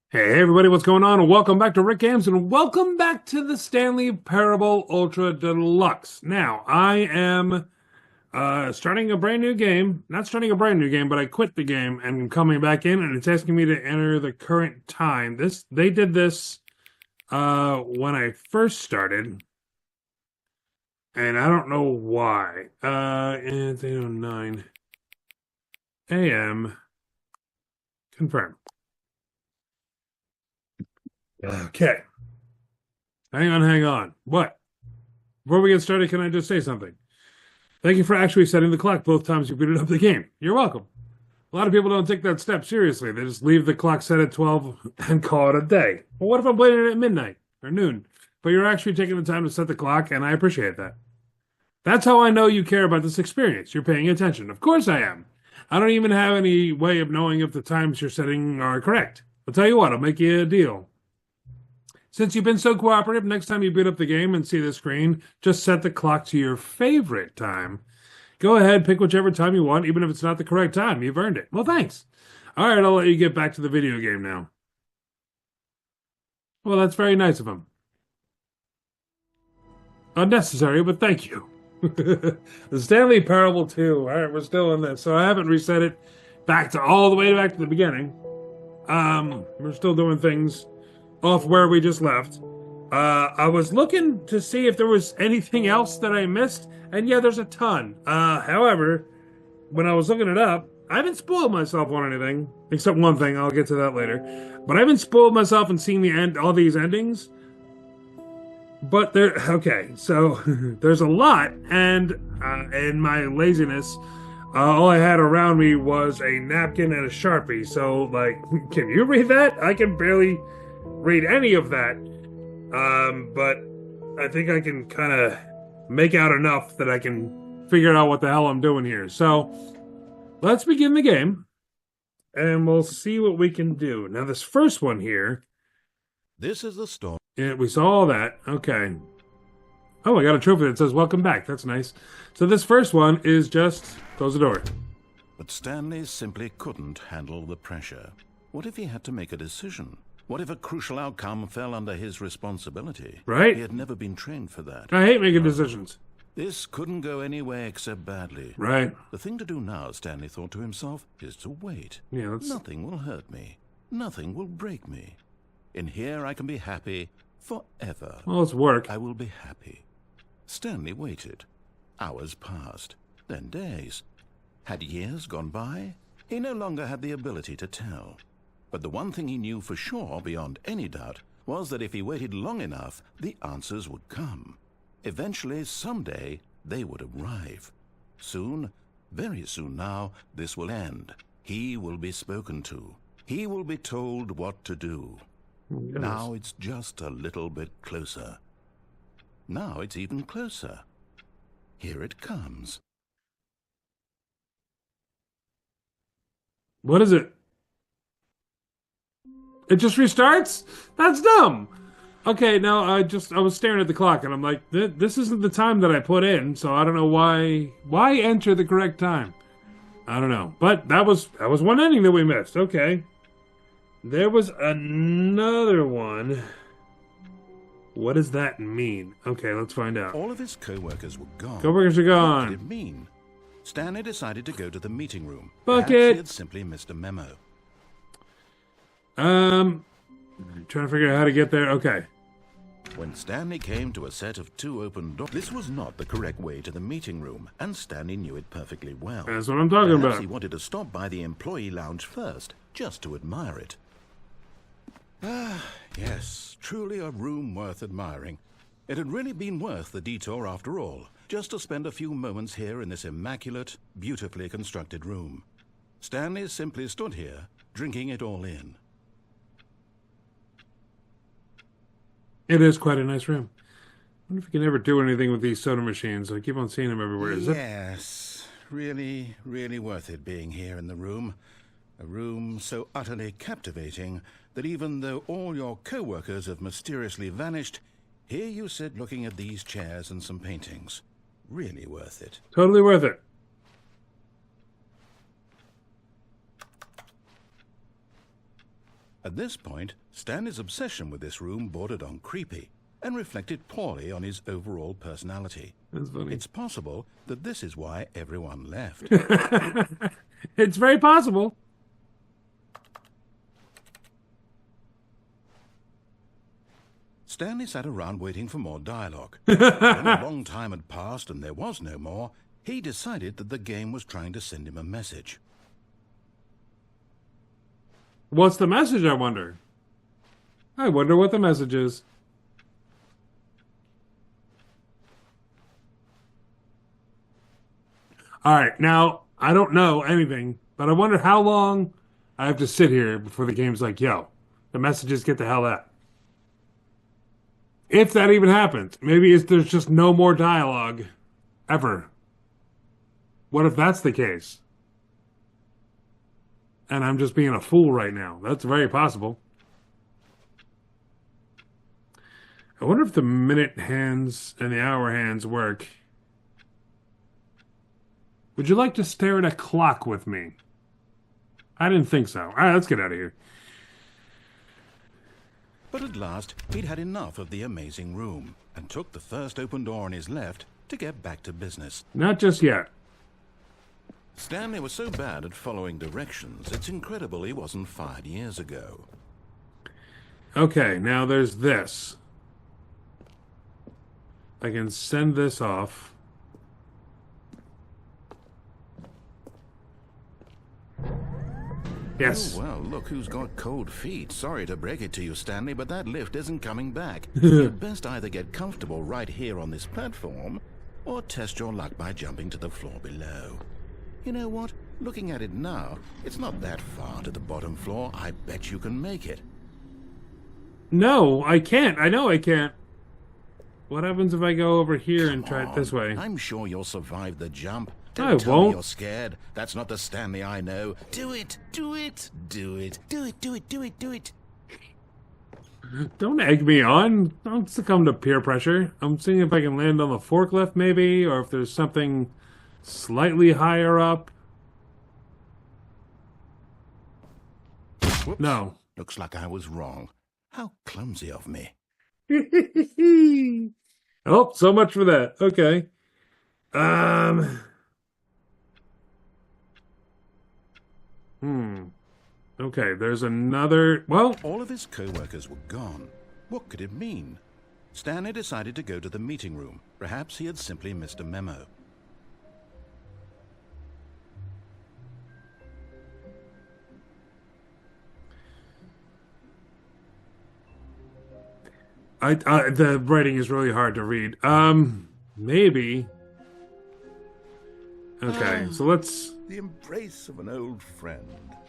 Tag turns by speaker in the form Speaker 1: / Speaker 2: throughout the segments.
Speaker 1: Hey everybody, what's going on? And welcome back to Rick Games and welcome back to the Stanley Parable Ultra Deluxe. Now, I am starting a brand new game. Not starting a brand new game, but I quit the game and coming back in and it's asking me to enter the current time. They did this when I first started. And I don't know why. It's 8:09 a.m. Confirm. Okay. Hang on. What? Before we get started, can I just say something? Thank you for actually setting the clock both times you booted up the game. You're welcome. A lot of people don't take that step seriously. They just leave the clock set at 12 and call it a day. Well, what if I'm playing it at midnight or noon? But you're actually taking the time to set the clock, and I appreciate that. That's how I know you care about this experience. You're paying attention. Of course I am. I don't even have any way of knowing if the times you're setting are correct. I'll tell you what, I'll make you a deal. Since you've been so cooperative, next time you boot up the game and see the screen, just set the clock to your favorite time. Go ahead, pick whichever time you want, even if it's not the correct time. You've earned it. Well, thanks. All right, I'll let you get back to the video game now. Well, that's very nice of him. Unnecessary, but thank you. The Stanley Parable 2. All right, we're still in this. So I haven't reset it back to all the way back to the beginning. We're still doing things off where we just left. I was looking to see if there was anything else that I missed, and yeah, there's a ton. However, when I was looking it up, I haven't spoiled myself on anything, except one thing. I'll get to that later. But I haven't spoiled myself and seen all these endings. But okay, so there's a lot, and in my laziness, all I had around me was a napkin and a Sharpie. So, like, can you read that? I can barely read any of that, but I think I can kind of make out enough that I can figure out what the hell I'm doing here. So let's begin the game, and we'll see what we can do. Now, this first one here.
Speaker 2: This is the storm.
Speaker 1: Yeah, we saw all that. Okay. Oh, I got a trophy that says welcome back. That's nice. So this first one is just close the door.
Speaker 2: But Stanley simply couldn't handle the pressure. What if he had to make a decision? What if a crucial outcome fell under his responsibility?
Speaker 1: Right?
Speaker 2: He had never been trained for that.
Speaker 1: I hate making decisions.
Speaker 2: This couldn't go any way except badly.
Speaker 1: Right.
Speaker 2: The thing to do now, Stanley thought to himself, is to wait.
Speaker 1: Yeah, that's...
Speaker 2: Nothing will hurt me. Nothing will break me. In here I can be happy forever.
Speaker 1: Well, let's work.
Speaker 2: I will be happy. Stanley waited. Hours passed, then days. Had years gone by? He no longer had the ability to tell. But the one thing he knew for sure, beyond any doubt, was that if he waited long enough, the answers would come. Eventually, someday, they would arrive. Soon, very soon now, this will end. He will be spoken to. He will be told what to do.
Speaker 1: Yes.
Speaker 2: Now it's just a little bit closer. Now it's even closer. Here it comes.
Speaker 1: What is it? It just restarts? That's dumb. Okay, now I was staring at the clock and I'm like, this isn't the time that I put in, so I don't know why enter the correct time. I don't know. But that was one ending that we missed. Okay. There was another one. What does that mean? Okay, let's find out.
Speaker 2: All of his co-workers were gone.
Speaker 1: Co-workers are gone.
Speaker 2: What did it mean? Stanley decided to go to the meeting room.
Speaker 1: Bucket.
Speaker 2: Perhaps he had simply missed a memo.
Speaker 1: Trying to figure out how to get there. Okay.
Speaker 2: When Stanley came to a set of 2 open doors, this was not the correct way to the meeting room, and Stanley knew it perfectly well.
Speaker 1: That's what I'm talking
Speaker 2: Perhaps
Speaker 1: about.
Speaker 2: he wanted to stop by the employee lounge first, just to admire it. Ah, yes, truly a room worth admiring. It had really been worth the detour after all, just to spend a few moments here in this immaculate, beautifully constructed room. Stanley simply stood here, drinking it all in.
Speaker 1: It is quite a nice room. I wonder if we can ever do anything with these soda machines. I keep on seeing them everywhere.
Speaker 2: Yes, really, really worth it being here in the room. A room so utterly captivating that even though all your co-workers have mysteriously vanished, here you sit looking at these chairs and some paintings. Really worth it.
Speaker 1: Totally worth it.
Speaker 2: At this point, Stanley's obsession with this room bordered on creepy and reflected poorly on his overall personality.
Speaker 1: That's funny.
Speaker 2: It's possible that this is why everyone left.
Speaker 1: It's very possible.
Speaker 2: Stanley sat around waiting for more dialogue. When a long time had passed and there was no more, he decided that the game was trying to send him a message.
Speaker 1: What's the message, I wonder? I wonder what the message is. All right, now, I don't know anything, but I wonder how long I have to sit here before the game's like, yo, the messages get the hell out. If that even happens. Maybe there's just no more dialogue ever. What if that's the case? And I'm just being a fool right now. That's very possible. I wonder if the minute hands and the hour hands work. Would you like to stare at a clock with me? I didn't think so. All right, let's get out of here.
Speaker 2: But at last, he'd had enough of the amazing room and took the first open door on his left to get back to business.
Speaker 1: Not just yet.
Speaker 2: Stanley was so bad at following directions, it's incredible he wasn't fired years ago.
Speaker 1: Okay, now there's this. I can send this off. Yes.
Speaker 2: Oh, well, look who's got cold feet. Sorry to break it to you, Stanley, but that lift isn't coming back. You'd best either get comfortable right here on this platform, or test your luck by jumping to the floor below. You know what? Looking at it now, it's not that far to the bottom floor. I bet you can make it.
Speaker 1: No, I can't. I know I can't. What happens if I go over here and try it this way?
Speaker 2: I'm sure you'll survive the jump.
Speaker 1: I
Speaker 2: Don't tell me
Speaker 1: won't.
Speaker 2: you're scared. That's not the Stanley I know. Do it! Do it! Do it! Do it! Do it! Do it! Do it!
Speaker 1: Don't egg me on. Don't succumb to peer pressure. I'm seeing if I can land on the forklift maybe, or if there's something slightly higher up.
Speaker 2: Whoops.
Speaker 1: No.
Speaker 2: Looks like I was wrong. How clumsy of me.
Speaker 1: Oh, so much for that. Okay. Okay, there's another... Well,
Speaker 2: All of his co-workers were gone. What could it mean? Stanley decided to go to the meeting room. Perhaps he had simply missed a memo.
Speaker 1: the writing is really hard to read. Maybe. Okay, so let's...
Speaker 2: The embrace of an old friend.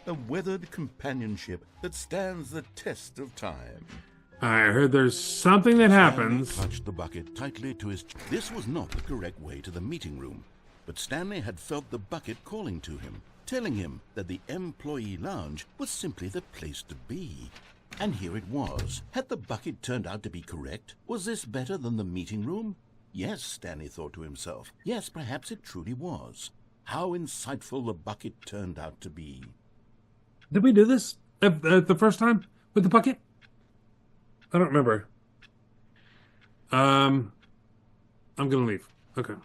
Speaker 2: A weathered companionship that stands the test of time.
Speaker 1: I heard there's something that happens.
Speaker 2: Stanley clutched the bucket tightly to his... This was not the correct way to the meeting room. But Stanley had felt the bucket calling to him, telling him that the employee lounge was simply the place to be. And here it was. Had the bucket turned out to be correct? Was this better than the meeting room? Yes, Stanley thought to himself. Yes, perhaps it truly was. How insightful the bucket turned out to be.
Speaker 1: Did we do this the first time with the bucket? I don't remember. I'm gonna leave. Okay.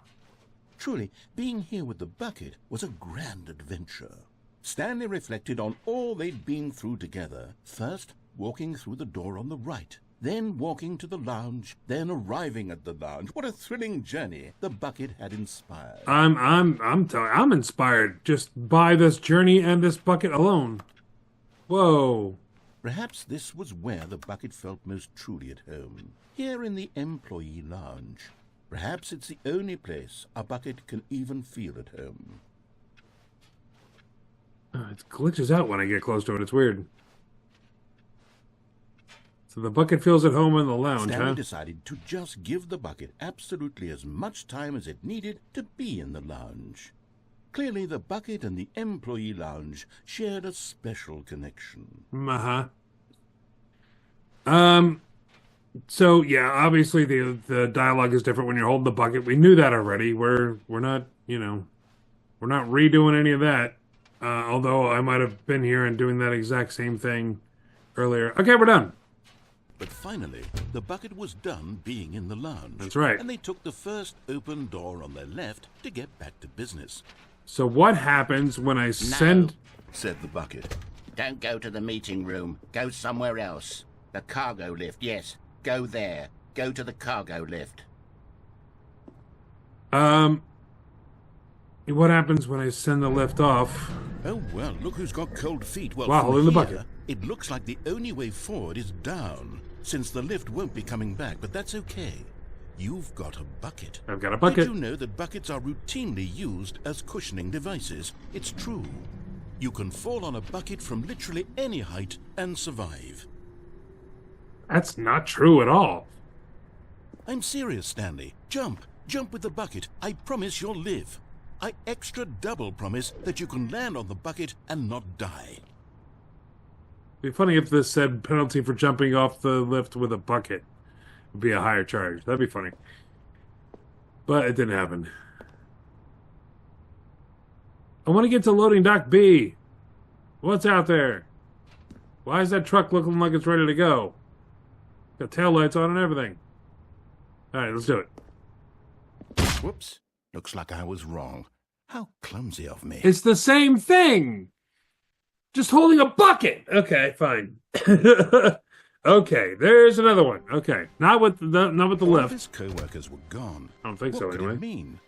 Speaker 2: Truly, being here with the bucket was a grand adventure. Stanley reflected on all they'd been through together. First, walking through the door on the right, then walking to the lounge, then arriving at the lounge. What a thrilling journey the bucket had inspired.
Speaker 1: I'm inspired just by this journey and this bucket alone. Whoa.
Speaker 2: Perhaps this was where the bucket felt most truly at home. Here in the employee lounge. Perhaps it's the only place a bucket can even feel at home.
Speaker 1: It glitches out when I get close to it. It's weird. So the bucket feels at home in the lounge,
Speaker 2: Stanley decided to just give the bucket absolutely as much time as it needed to be in the lounge. Clearly, the bucket and the employee lounge shared a special connection.
Speaker 1: Uh-huh. So yeah, obviously the dialogue is different when you're holding the bucket. We knew that already. We're not, we're not redoing any of that. Although I might have been here and doing that exact same thing earlier. Okay, we're done.
Speaker 2: But finally, the bucket was done being in the lounge.
Speaker 1: That's right.
Speaker 2: And they took the first open door on their left to get back to business.
Speaker 1: So what happens when I send...
Speaker 2: said the bucket.
Speaker 3: Don't go to the meeting room. Go somewhere else. The cargo lift, yes. Go there. Go to the cargo lift.
Speaker 1: What happens when I send the lift off?
Speaker 2: Oh, well, look who's got cold feet. Well,
Speaker 1: Wow,
Speaker 2: from
Speaker 1: in the
Speaker 2: here,
Speaker 1: bucket.
Speaker 2: It looks like the only way forward is down, since the lift won't be coming back, but that's okay. You've got a bucket.
Speaker 1: I've got a bucket.
Speaker 2: Did you know that buckets are routinely used as cushioning devices? It's true. You can fall on a bucket from literally any height and survive.
Speaker 1: That's not true at all.
Speaker 2: I'm serious, Stanley. Jump. Jump with the bucket. I promise you'll live. I extra double promise that you can land on the bucket and not die.
Speaker 1: It'd be funny if this said penalty for jumping off the lift with a bucket would be a higher charge. That'd be funny. But it didn't happen. I want to get to loading dock B. What's out there? Why is that truck looking like it's ready to go? Got taillights on and everything. Alright, let's do it.
Speaker 2: Whoops. Looks like I was wrong. How clumsy of me.
Speaker 1: It's the same thing! Just holding a bucket! Okay, fine. Okay, there's another one. Okay, not with the
Speaker 2: All
Speaker 1: lift.
Speaker 2: of his co-workers were gone.
Speaker 1: I don't think
Speaker 2: What
Speaker 1: so,
Speaker 2: could
Speaker 1: anyway.
Speaker 2: it mean?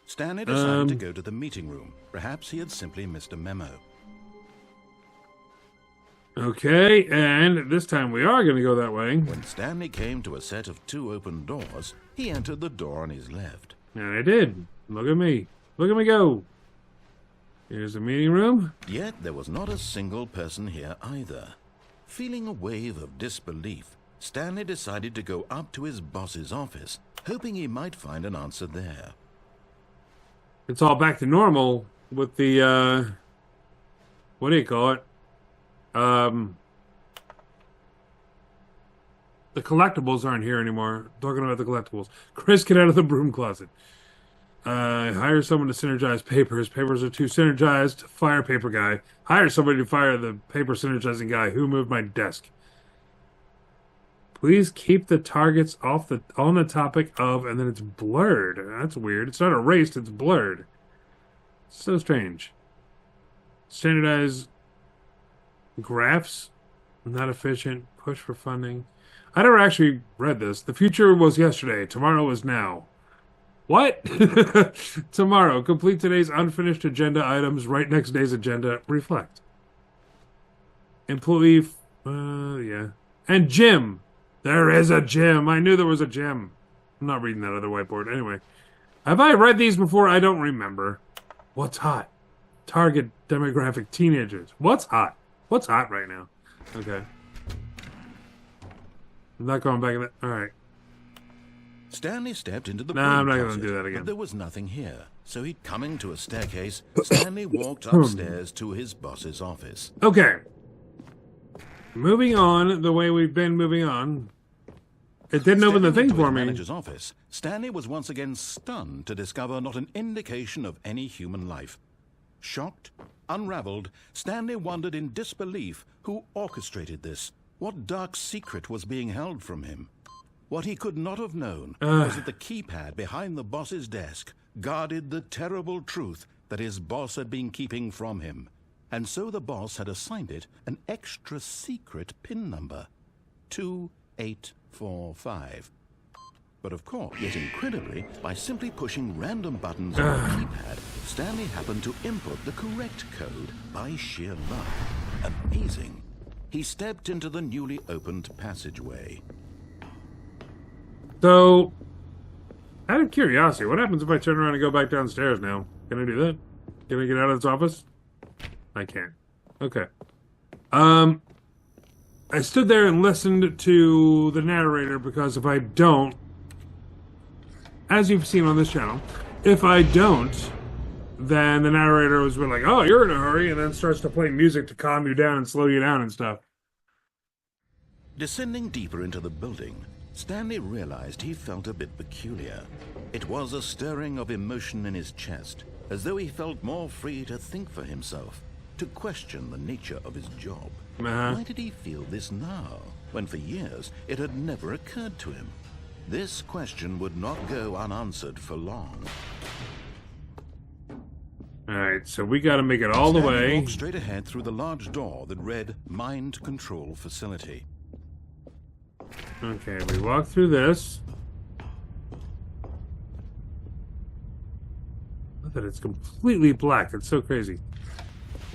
Speaker 2: Stanley decided to go to the meeting room. Perhaps he had simply missed a memo.
Speaker 1: Okay, and this time we are going to go that way.
Speaker 2: When Stanley came to a set of 2 open doors, he entered the door on his left.
Speaker 1: And I did. Look at me. Look at me go. Here's the meeting room.
Speaker 2: Yet there was not a single person here either. Feeling a wave of disbelief, Stanley decided to go up to his boss's office, hoping he might find an answer there.
Speaker 1: It's all back to normal with the, what do you call it? The collectibles aren't here anymore. Talking about the collectibles. Chris, get out of the broom closet. Hire someone to synergize papers. Papers are too synergized. Fire paper guy. Hire somebody to fire the paper synergizing guy. Who moved my desk? Please keep the targets on the topic of, and then it's blurred. That's weird. It's not erased, it's blurred. So strange. Standardize graphs. Not efficient. Push for funding. I never actually read this. The future was yesterday. Tomorrow is now. What? Tomorrow. Complete today's unfinished agenda items. Write next day's agenda. Reflect. Employee... yeah. And gym. There is a gym. I knew there was a gym. I'm not reading that other whiteboard. Anyway. Have I read these before? I don't remember. What's hot? Target demographic teenagers. What's hot? What's hot right now? Okay. I'm not going back in that. Alright.
Speaker 2: Stanley stepped into the
Speaker 1: I'm not
Speaker 2: broom
Speaker 1: going to
Speaker 2: closet,
Speaker 1: do that again.
Speaker 2: but there was nothing here. So he, coming to a staircase, Stanley walked upstairs to his boss's office.
Speaker 1: Okay. Moving on the way we've been moving on. It didn't open the thing
Speaker 2: Stepping into
Speaker 1: for
Speaker 2: his
Speaker 1: me.
Speaker 2: manager's office, Stanley was once again stunned to discover not an indication of any human life. Shocked, unraveled, Stanley wondered in disbelief who orchestrated this. What dark secret was being held from him? What he could not have known was that the keypad behind the boss's desk guarded the terrible truth that his boss had been keeping from him. And so the boss had assigned it an extra secret PIN number, 2845. But of course, yet incredibly, by simply pushing random buttons on the keypad, Stanley happened to input the correct code by sheer luck. Amazing. He stepped into the newly opened passageway.
Speaker 1: So, out of curiosity, what happens if I turn around and go back downstairs now? Can I do that? Can I get out of this office? I can't. Okay. I stood there and listened to the narrator because if I don't, as you've seen on this channel, if I don't, then the narrator was like, oh, you're in a hurry, and then starts to play music to calm you down and slow you down and stuff.
Speaker 2: Descending deeper into the building, Stanley realized he felt a bit peculiar. It was a stirring of emotion in his chest, as though he felt more free to think for himself. to question the nature of his job.
Speaker 1: Uh-huh.
Speaker 2: Why did he feel this now, when for years it had never occurred to him? This question would not go unanswered for long.
Speaker 1: Alright, so we gotta make it all the
Speaker 2: Stanley
Speaker 1: way.
Speaker 2: walked straight ahead through the large door that read Mind Control Facility.
Speaker 1: Okay, we walk through this. Look that it's completely black. It's so crazy.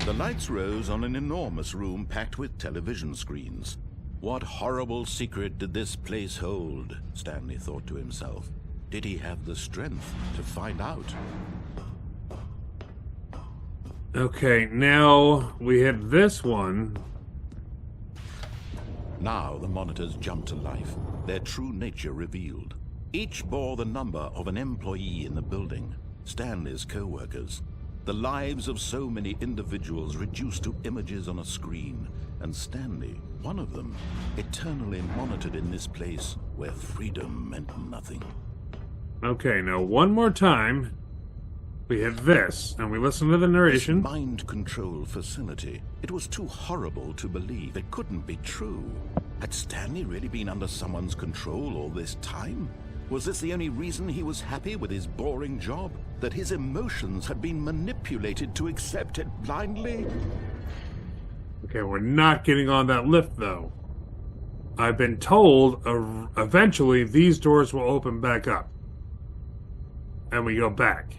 Speaker 2: The lights rose on an enormous room packed with television screens. What horrible secret did this place hold? Stanley thought to himself. Did he have the strength to find out?
Speaker 1: Okay, now we hit this one.
Speaker 2: Now the monitors jumped to life, their true nature revealed. Each bore the number of an employee in the building, Stanley's co-workers. The lives of so many individuals reduced to images on a screen, and Stanley, one of them, eternally monitored in this place where freedom meant nothing.
Speaker 1: Okay, now one more time. We hit this, and we listen to the narration.
Speaker 2: This mind control facility. It was too horrible to believe. It couldn't be true. Had Stanley really been under someone's control all this time? Was this the only reason he was happy with his boring job? That his emotions had been manipulated to accept it blindly?
Speaker 1: Okay, we're not getting on that lift, though. I've been told eventually these doors will open back up. And we go back.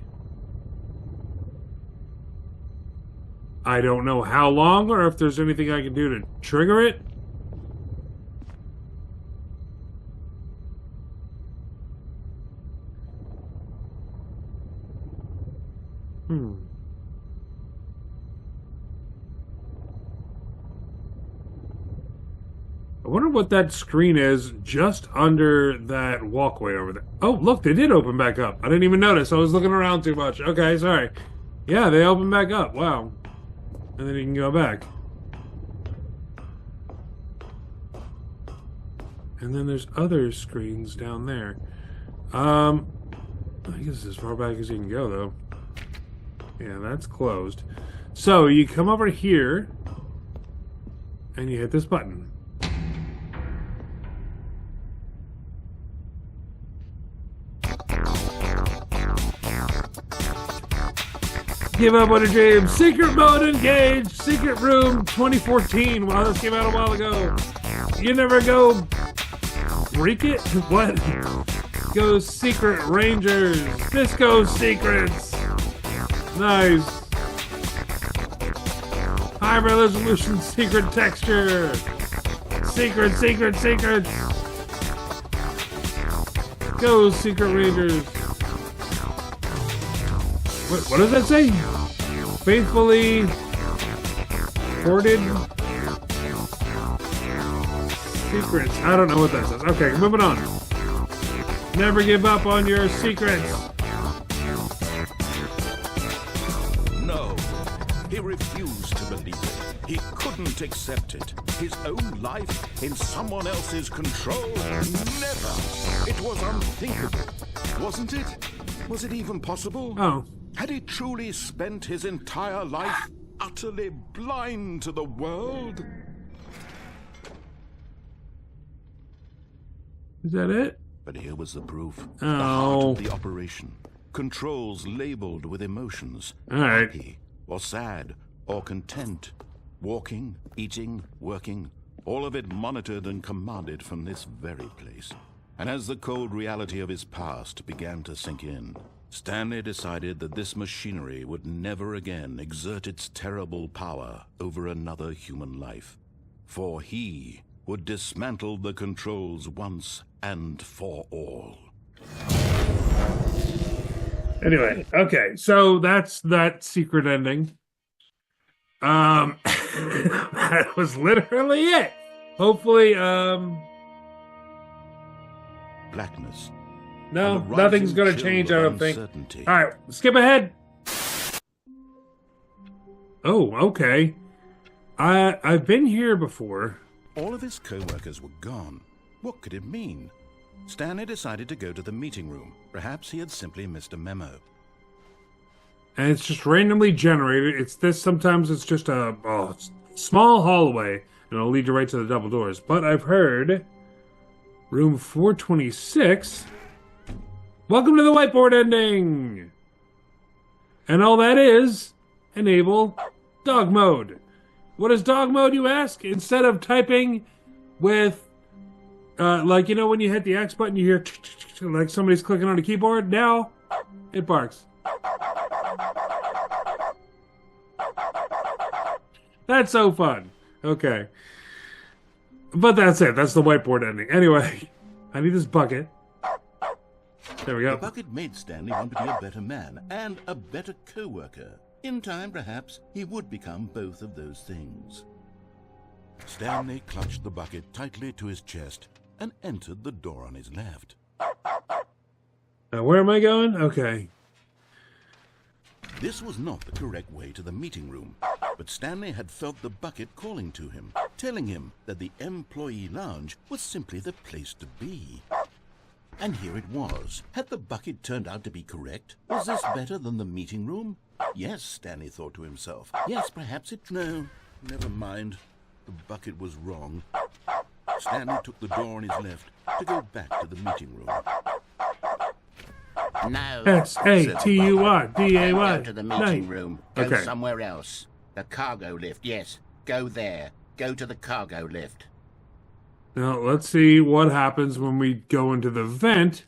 Speaker 1: I don't know how long or if there's anything I can do to trigger it. I wonder what that screen is just under that walkway over there. Oh, look, they did open back up. I didn't even notice. I was looking around too much. Okay, sorry. Yeah, they opened back up. Wow. And then you can go back. And then there's other screens down there. I guess as far back as you can go, though. Yeah, that's closed. So you come over here and you hit this button. Give up on a dream. Secret mode engaged. Secret room 2014. Wow, this came out a while ago. You never go break it? What? Go Secret Rangers. Disco Secrets. Nice. High resolution secret texture. Secret. Go Secret Rangers. What does that say? Faithfully hoarded secrets. I don't know what that says. Okay, moving on. Never give up on your secrets.
Speaker 2: No, he refused to believe it. He couldn't accept it. His own life in someone else's control? Never. It was unthinkable. Wasn't it? Was it even possible?
Speaker 1: Oh.
Speaker 2: Had he truly spent his entire life utterly blind to the world?
Speaker 1: Is that it?
Speaker 2: But here was the proof.
Speaker 1: Oh.
Speaker 2: The heart of the operation. Controls labeled with emotions.
Speaker 1: All right.
Speaker 2: Happy, or sad, or content. Walking, eating, working. All of it monitored and commanded from this very place. And as the cold reality of his past began to sink in, Stanley decided that this machinery would never again exert its terrible power over another human life. For he would dismantle the controls once and for all.
Speaker 1: Anyway, okay, so that's that secret ending. That was literally it. Hopefully,
Speaker 2: Blackness.
Speaker 1: no,
Speaker 2: And the
Speaker 1: nothing's
Speaker 2: rising
Speaker 1: gonna
Speaker 2: chill
Speaker 1: change,
Speaker 2: of
Speaker 1: I don't think.
Speaker 2: uncertainty.
Speaker 1: All right, skip ahead. Oh, okay. I've been here before.
Speaker 2: All of his co-workers were gone. What could it mean? Stanley decided to go to the meeting room. Perhaps he had simply missed a memo.
Speaker 1: And it's just randomly generated. It's this. Sometimes it's just a small hallway, and it'll lead you right to the double doors. But I've heard room 426. Welcome to the whiteboard ending. And all that is enable dog mode. What is dog mode, you ask? Instead of typing with, like, you know, when you hit the X button, you hear like somebody's clicking on a keyboard. Now it barks. That's so fun. Okay. But that's it. That's the whiteboard ending. Anyway, I need this bucket. There we go.
Speaker 2: The bucket made Stanley want to be a better man and a better co-worker. In time, perhaps, he would become both of those things. Stanley clutched the bucket tightly to his chest and entered the door on his left.
Speaker 1: Now, where am I going? Okay.
Speaker 2: This was not the correct way to the meeting room, but Stanley had felt the bucket calling to him, telling him that the employee lounge was simply the place to be. And here it was. Had the bucket turned out to be correct? Was this better than the meeting room? Yes, Stanley thought to himself. Yes, perhaps it... No, never mind. The bucket was wrong. Stanley took the door on his left to go back to the meeting room.
Speaker 3: No.
Speaker 1: S-A-T-U-R-D-A-Y.
Speaker 3: Go to the meeting room. Go somewhere else. The cargo lift, yes. Go there. Go to the cargo lift.
Speaker 1: Now, let's see what happens when we go into the vent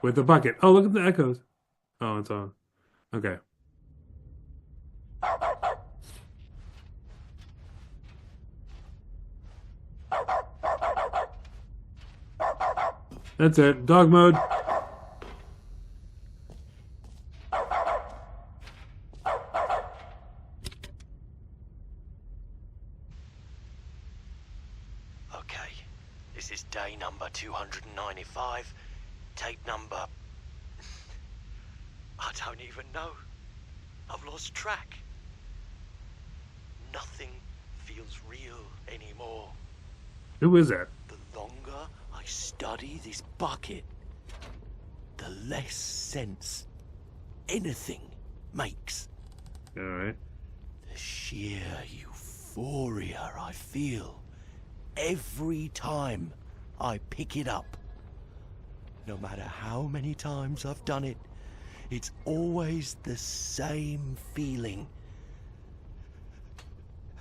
Speaker 1: with the bucket. Oh, look at the echoes. Oh, it's on. Okay. That's it. Dog mode.
Speaker 4: Okay, this is day number 295. Tape number... I don't even know. I've lost track. Nothing feels real anymore.
Speaker 1: Who is that?
Speaker 4: The longer I study this bucket, the less sense anything makes.
Speaker 1: All right.
Speaker 4: The sheer euphoria I feel every time I pick it up. No matter how many times I've done it, it's always the same feeling.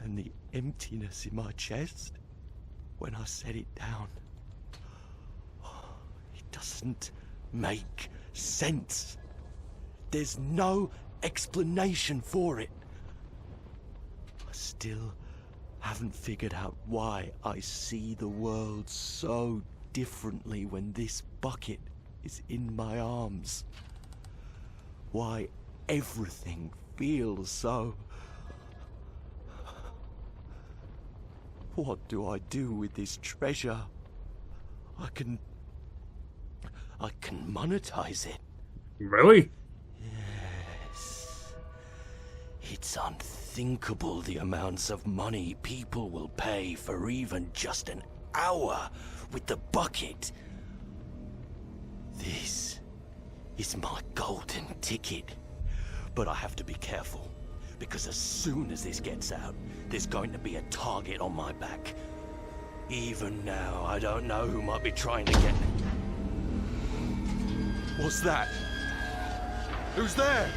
Speaker 4: And the emptiness in my chest when I set it down. It doesn't make sense. There's no explanation for it. I still haven't figured out why I see the world so differently when this bucket is in my arms. Why everything feels so... What do I do with this treasure? I can monetize it.
Speaker 1: Really?
Speaker 4: Yes. It's unthinkable the amounts of money people will pay for even just an hour with the bucket. This is my golden ticket. But I have to be careful, because as soon as this gets out, there's going to be a target on my back. Even now, I don't know who might be trying to get me. What's that? Who's there?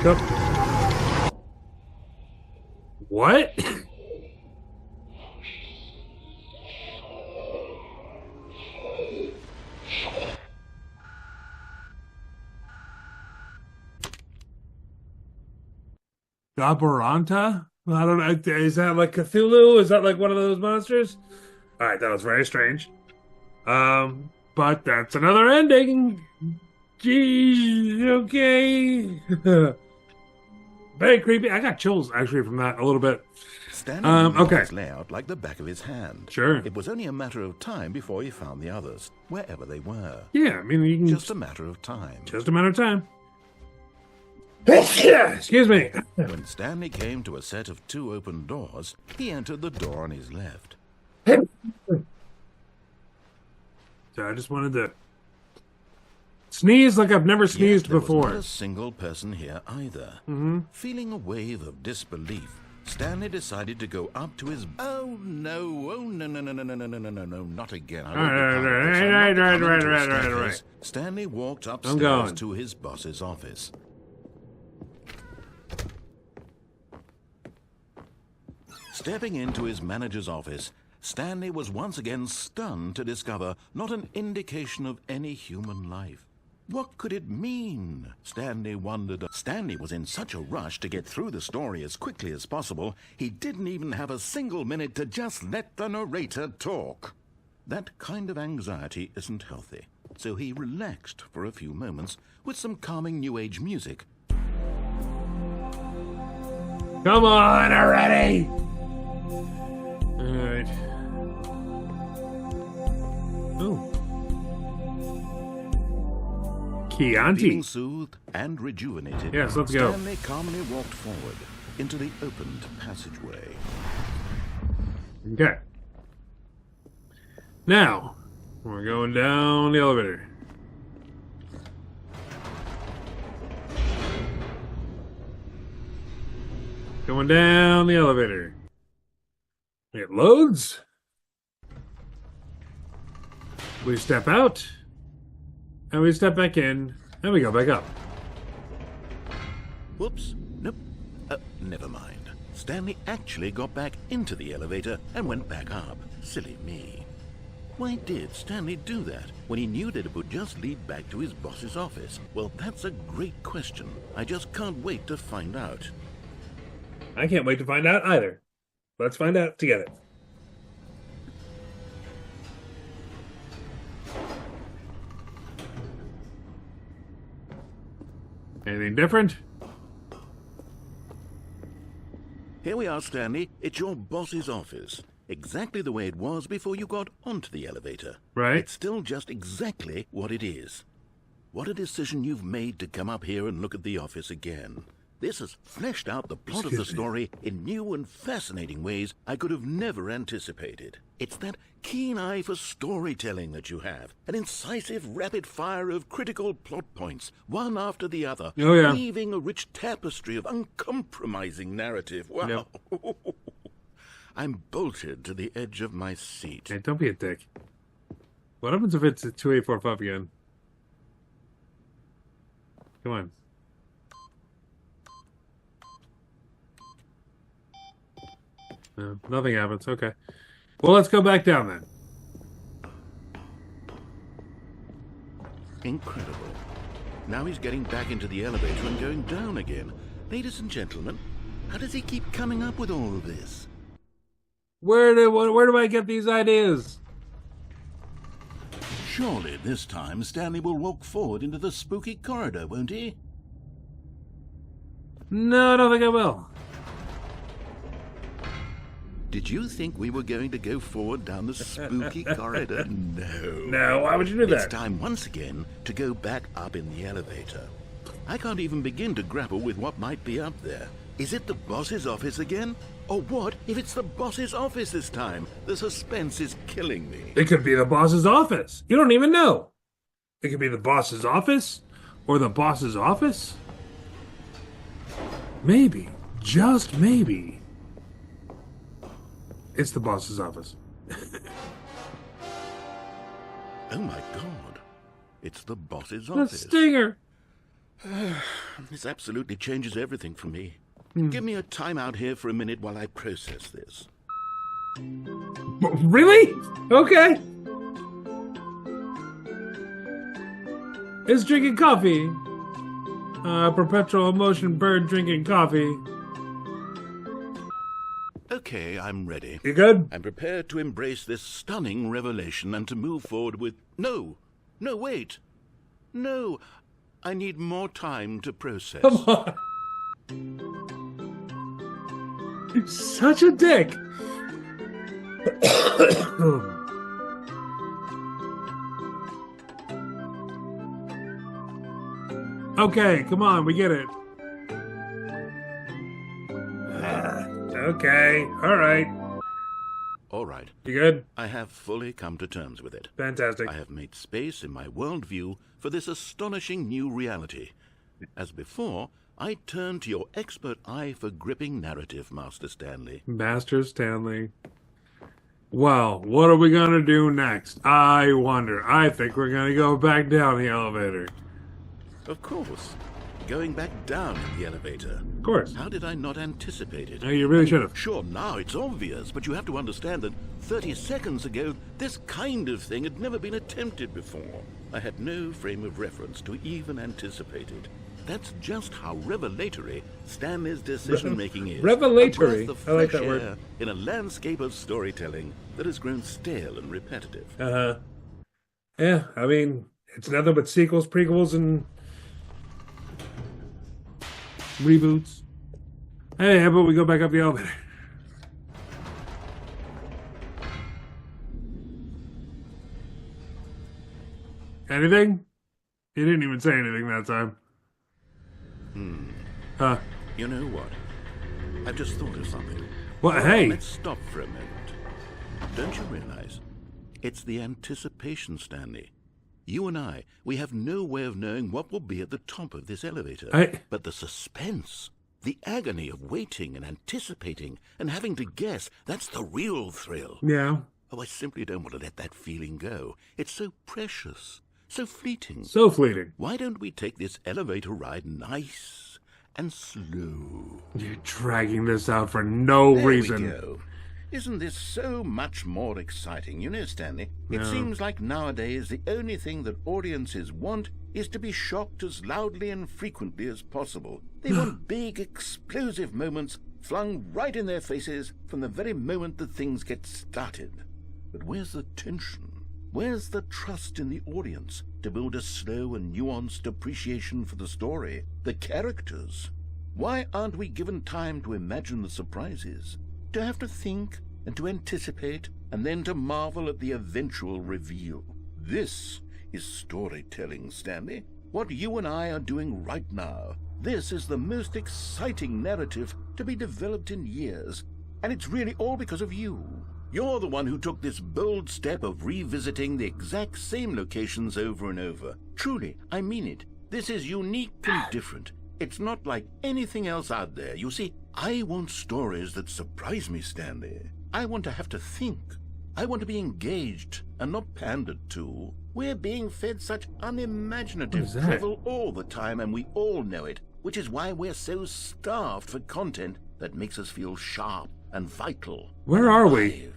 Speaker 1: Go. What? Gabaranta? I don't know. Is that like Cthulhu? Is that like one of those monsters? All right, that was very strange. But that's another ending. Jeez, okay. Very creepy. I got chills actually from that a little bit.
Speaker 2: Stanley knew
Speaker 1: okay.
Speaker 2: his layout like the back of his hand.
Speaker 1: Sure.
Speaker 2: It was only a matter of time before he found the others, wherever they were.
Speaker 1: Yeah, I mean, you can
Speaker 2: Just a matter of time.
Speaker 1: Just a matter of time. Excuse me.
Speaker 2: When Stanley came to a set of 2 open doors, he entered the door on his left.
Speaker 1: So I just wanted to sneeze like I've never sneezed
Speaker 2: There was
Speaker 1: before.
Speaker 2: not a single person here either. Feeling a wave of disbelief, Stanley decided to go up to his... Oh no, not again.
Speaker 1: Right.
Speaker 2: Stanley walked upstairs to his boss's office. Stepping into his manager's office, Stanley was once again stunned to discover not an indication of any human life. What could it mean? Stanley wondered. Stanley was in such a rush to get through the story as quickly as possible, he didn't even have a single minute to just let the narrator talk. That kind of anxiety isn't healthy, so he relaxed for a few moments with some calming New Age music.
Speaker 1: Come on already! Alright. Oh. Chianti.
Speaker 2: Feeling soothed and rejuvenated,
Speaker 1: Yes, let's go.
Speaker 2: Stanley calmly walked forward into the opened passageway.
Speaker 1: Okay. Now, we're going down the elevator. Going down the elevator. It loads. We step out. And we step back in. And we go back up.
Speaker 2: Whoops. Nope. Never mind. Stanley actually got back into the elevator and went back up. Silly me. Why did Stanley do that when he knew that it would just lead back to his boss's office? Well, that's a great question. I just can't wait to find out.
Speaker 1: I can't wait to find out either. Let's find out together. Anything different?
Speaker 2: Here we are, Stanley. It's your boss's office. Exactly the way it was before you got onto the elevator.
Speaker 1: Right.
Speaker 2: It's still just exactly what it is. What a decision you've made to come up here and look at the office again. This has fleshed out the plot of the story in new and fascinating ways I could have never anticipated. It's that keen eye for storytelling that you have, an incisive rapid fire of critical plot points, one after the other,
Speaker 1: Oh, yeah.
Speaker 2: weaving a rich tapestry of uncompromising narrative. Wow.
Speaker 1: Yep.
Speaker 2: I'm bolted to the edge of my seat.
Speaker 1: Hey, don't be a dick. What happens if it's a 2845 again? Come on. No, nothing happens. Okay. Well, let's go back down then.
Speaker 2: Incredible. Now he's getting back into the elevator and going down again. Ladies and gentlemen, how does he keep coming up with all of this?
Speaker 1: Where do I get these ideas?
Speaker 2: Surely this time Stanley will walk forward into the spooky corridor, won't he?
Speaker 1: No, I don't think I will.
Speaker 2: Did you think we were going to go forward down the spooky corridor? No.
Speaker 1: No, why would you do
Speaker 2: It's
Speaker 1: that?
Speaker 2: time once again to go back up in the elevator. I can't even begin to grapple with what might be up there. Is it the boss's office again? Or what if it's the boss's office this time? The suspense is killing me.
Speaker 1: It could be the boss's office. You don't even know. It could be the boss's office or the boss's office. Maybe, just maybe, it's the boss's office.
Speaker 2: Oh my god. It's the boss's
Speaker 1: The
Speaker 2: office.
Speaker 1: stinger.
Speaker 2: This absolutely changes everything for me. Give me a timeout here for a minute while I process this.
Speaker 1: Really? Okay. It's drinking coffee. Perpetual emotion bird drinking coffee.
Speaker 2: Okay, I'm ready.
Speaker 1: You good?
Speaker 2: I'm prepared to embrace this stunning revelation and to move forward with... No, wait. No, I need more time to process.
Speaker 1: Come on. You're such a dick. Okay, come on, we get it. Okay, all right.
Speaker 2: All right.
Speaker 1: You good?
Speaker 2: I have fully come to terms with it.
Speaker 1: Fantastic.
Speaker 2: I have made space in my worldview for this astonishing new reality. As before, I turn to your expert eye for gripping narrative, Master Stanley.
Speaker 1: Master Stanley. Well, what are we going to do next? I wonder. I think we're going to go back down the elevator.
Speaker 2: Of course. Going back down in the elevator.
Speaker 1: Of course.
Speaker 2: How did I not anticipate it?
Speaker 1: No, you really should have.
Speaker 2: Sure, now it's obvious, but you have to understand that 30 seconds ago, this kind of thing had never been attempted before. I had no frame of reference to even anticipate it. That's just how revelatory Stanley's decision-making is.
Speaker 1: Revelatory?
Speaker 2: A breath of
Speaker 1: I like
Speaker 2: fresh
Speaker 1: that word.
Speaker 2: air in a landscape of storytelling that has grown stale and repetitive.
Speaker 1: Uh-huh. Yeah, I mean, it's nothing but sequels, prequels, and reboots. Hey, how about we go back up the elevator? Anything? He didn't even say anything that time. Huh.
Speaker 2: You know what? I've just thought of something.
Speaker 1: Well,
Speaker 2: Hold on,
Speaker 1: hey.
Speaker 2: let's stop for a moment. Don't you realize? It's the anticipation, Stanley. You and I, we have no way of knowing what will be at the top of this elevator. But the suspense, the agony of waiting and anticipating and having to guess, that's the real thrill.
Speaker 1: Yeah.
Speaker 2: Oh, I simply don't want to let that feeling go. It's so precious, so fleeting.
Speaker 1: So fleeting.
Speaker 2: Why don't we take this elevator ride nice and slow?
Speaker 1: You're dragging this out for no reason.
Speaker 3: There we go. Isn't this so much more exciting? You know, Stanley, it seems like nowadays the only thing that audiences want is to be shocked as loudly and frequently as possible. They want big, explosive moments flung right in their faces from the very moment that things get started. But where's the tension? Where's the trust in the audience to build a slow and nuanced appreciation for the story, the characters? Why aren't we given time to imagine the surprises? To have to think and to anticipate and then to marvel at the eventual reveal. This is storytelling, Stanley. What you and I are doing right now. This is the most exciting narrative to be developed in years. And it's really all because of you. You're the one who took this bold step of revisiting the exact same locations over and over. Truly, I mean it. This is unique and different. It's not like anything else out there. You see, I want stories that surprise me, Stanley. I want to have to think. I want to be engaged and not pandered to. We're being fed such unimaginative drivel all the time, and we all know it, which is why we're so starved for content that makes us feel sharp and vital.
Speaker 1: Where are we?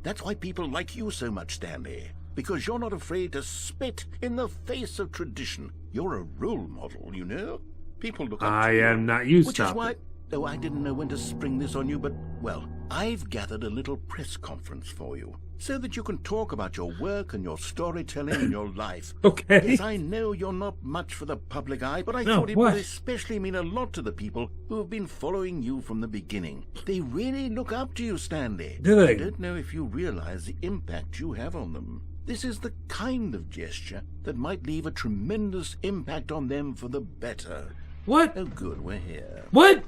Speaker 3: That's why people like you so much, Stanley. Because you're not afraid to spit in the face of tradition. You're a role model, you know? People look up to you.
Speaker 1: I am not used
Speaker 3: Which
Speaker 1: to
Speaker 3: is why... Oh, I didn't know when to spring this on you, but, well, I've gathered a little press conference for you, so that you can talk about your work and your storytelling and your life.
Speaker 1: Okay.
Speaker 3: Yes, I know you're not much for the public eye, but I thought it would especially mean a lot to the people who have been following you from the beginning. They really look up to you, Stanley.
Speaker 1: Do they?
Speaker 3: I don't know if you realize the impact you have on them. This is the kind of gesture that might leave a tremendous impact on them for the better.
Speaker 1: What?
Speaker 3: Oh, good, we're here.
Speaker 1: What?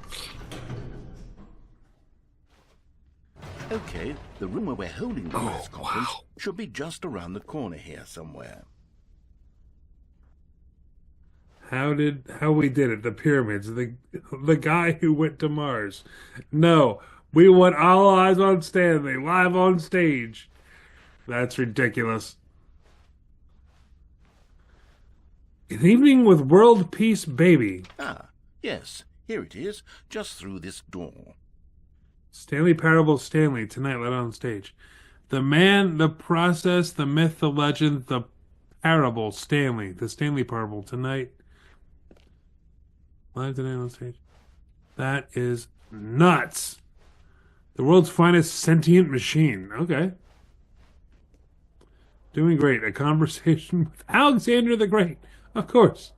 Speaker 3: Okay, the room where we're holding the press conference should be just around the corner here somewhere.
Speaker 1: How we did it? The pyramids, the guy who went to Mars. No, we want all eyes on Stanley live on stage. That's ridiculous. An evening with world peace, baby.
Speaker 3: Ah, yes, here it is, just through this door.
Speaker 1: Stanley Parable Stanley, tonight live on stage. The man, the process, the myth, the legend, the parable, Stanley. The Stanley Parable, tonight. Live tonight on stage. That is nuts. The world's finest sentient machine. Okay. Doing great. A conversation with Alexander the Great. Of course.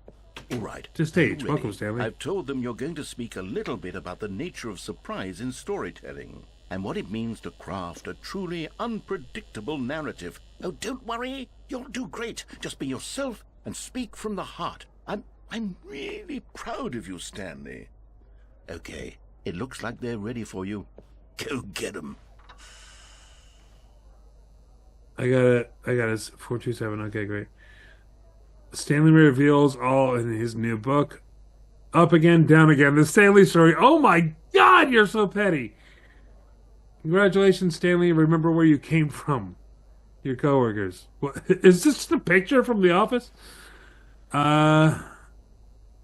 Speaker 3: All right.
Speaker 1: To stage.
Speaker 3: Ready?
Speaker 1: Welcome, Stanley.
Speaker 3: I've told them you're going to speak a little bit about the nature of surprise in storytelling and what it means to craft a truly unpredictable narrative. Oh, don't worry. You'll do great. Just be yourself and speak from the heart. I'm really proud of you, Stanley. Okay, it looks like they're ready for you. Go get 'em.
Speaker 1: I got it. 427. Okay, great. Stanley reveals all in his new book. Up again, down again. The Stanley story. Oh my God, you're so petty. Congratulations, Stanley. Remember where you came from. Your coworkers. What, is this just a picture from the office? As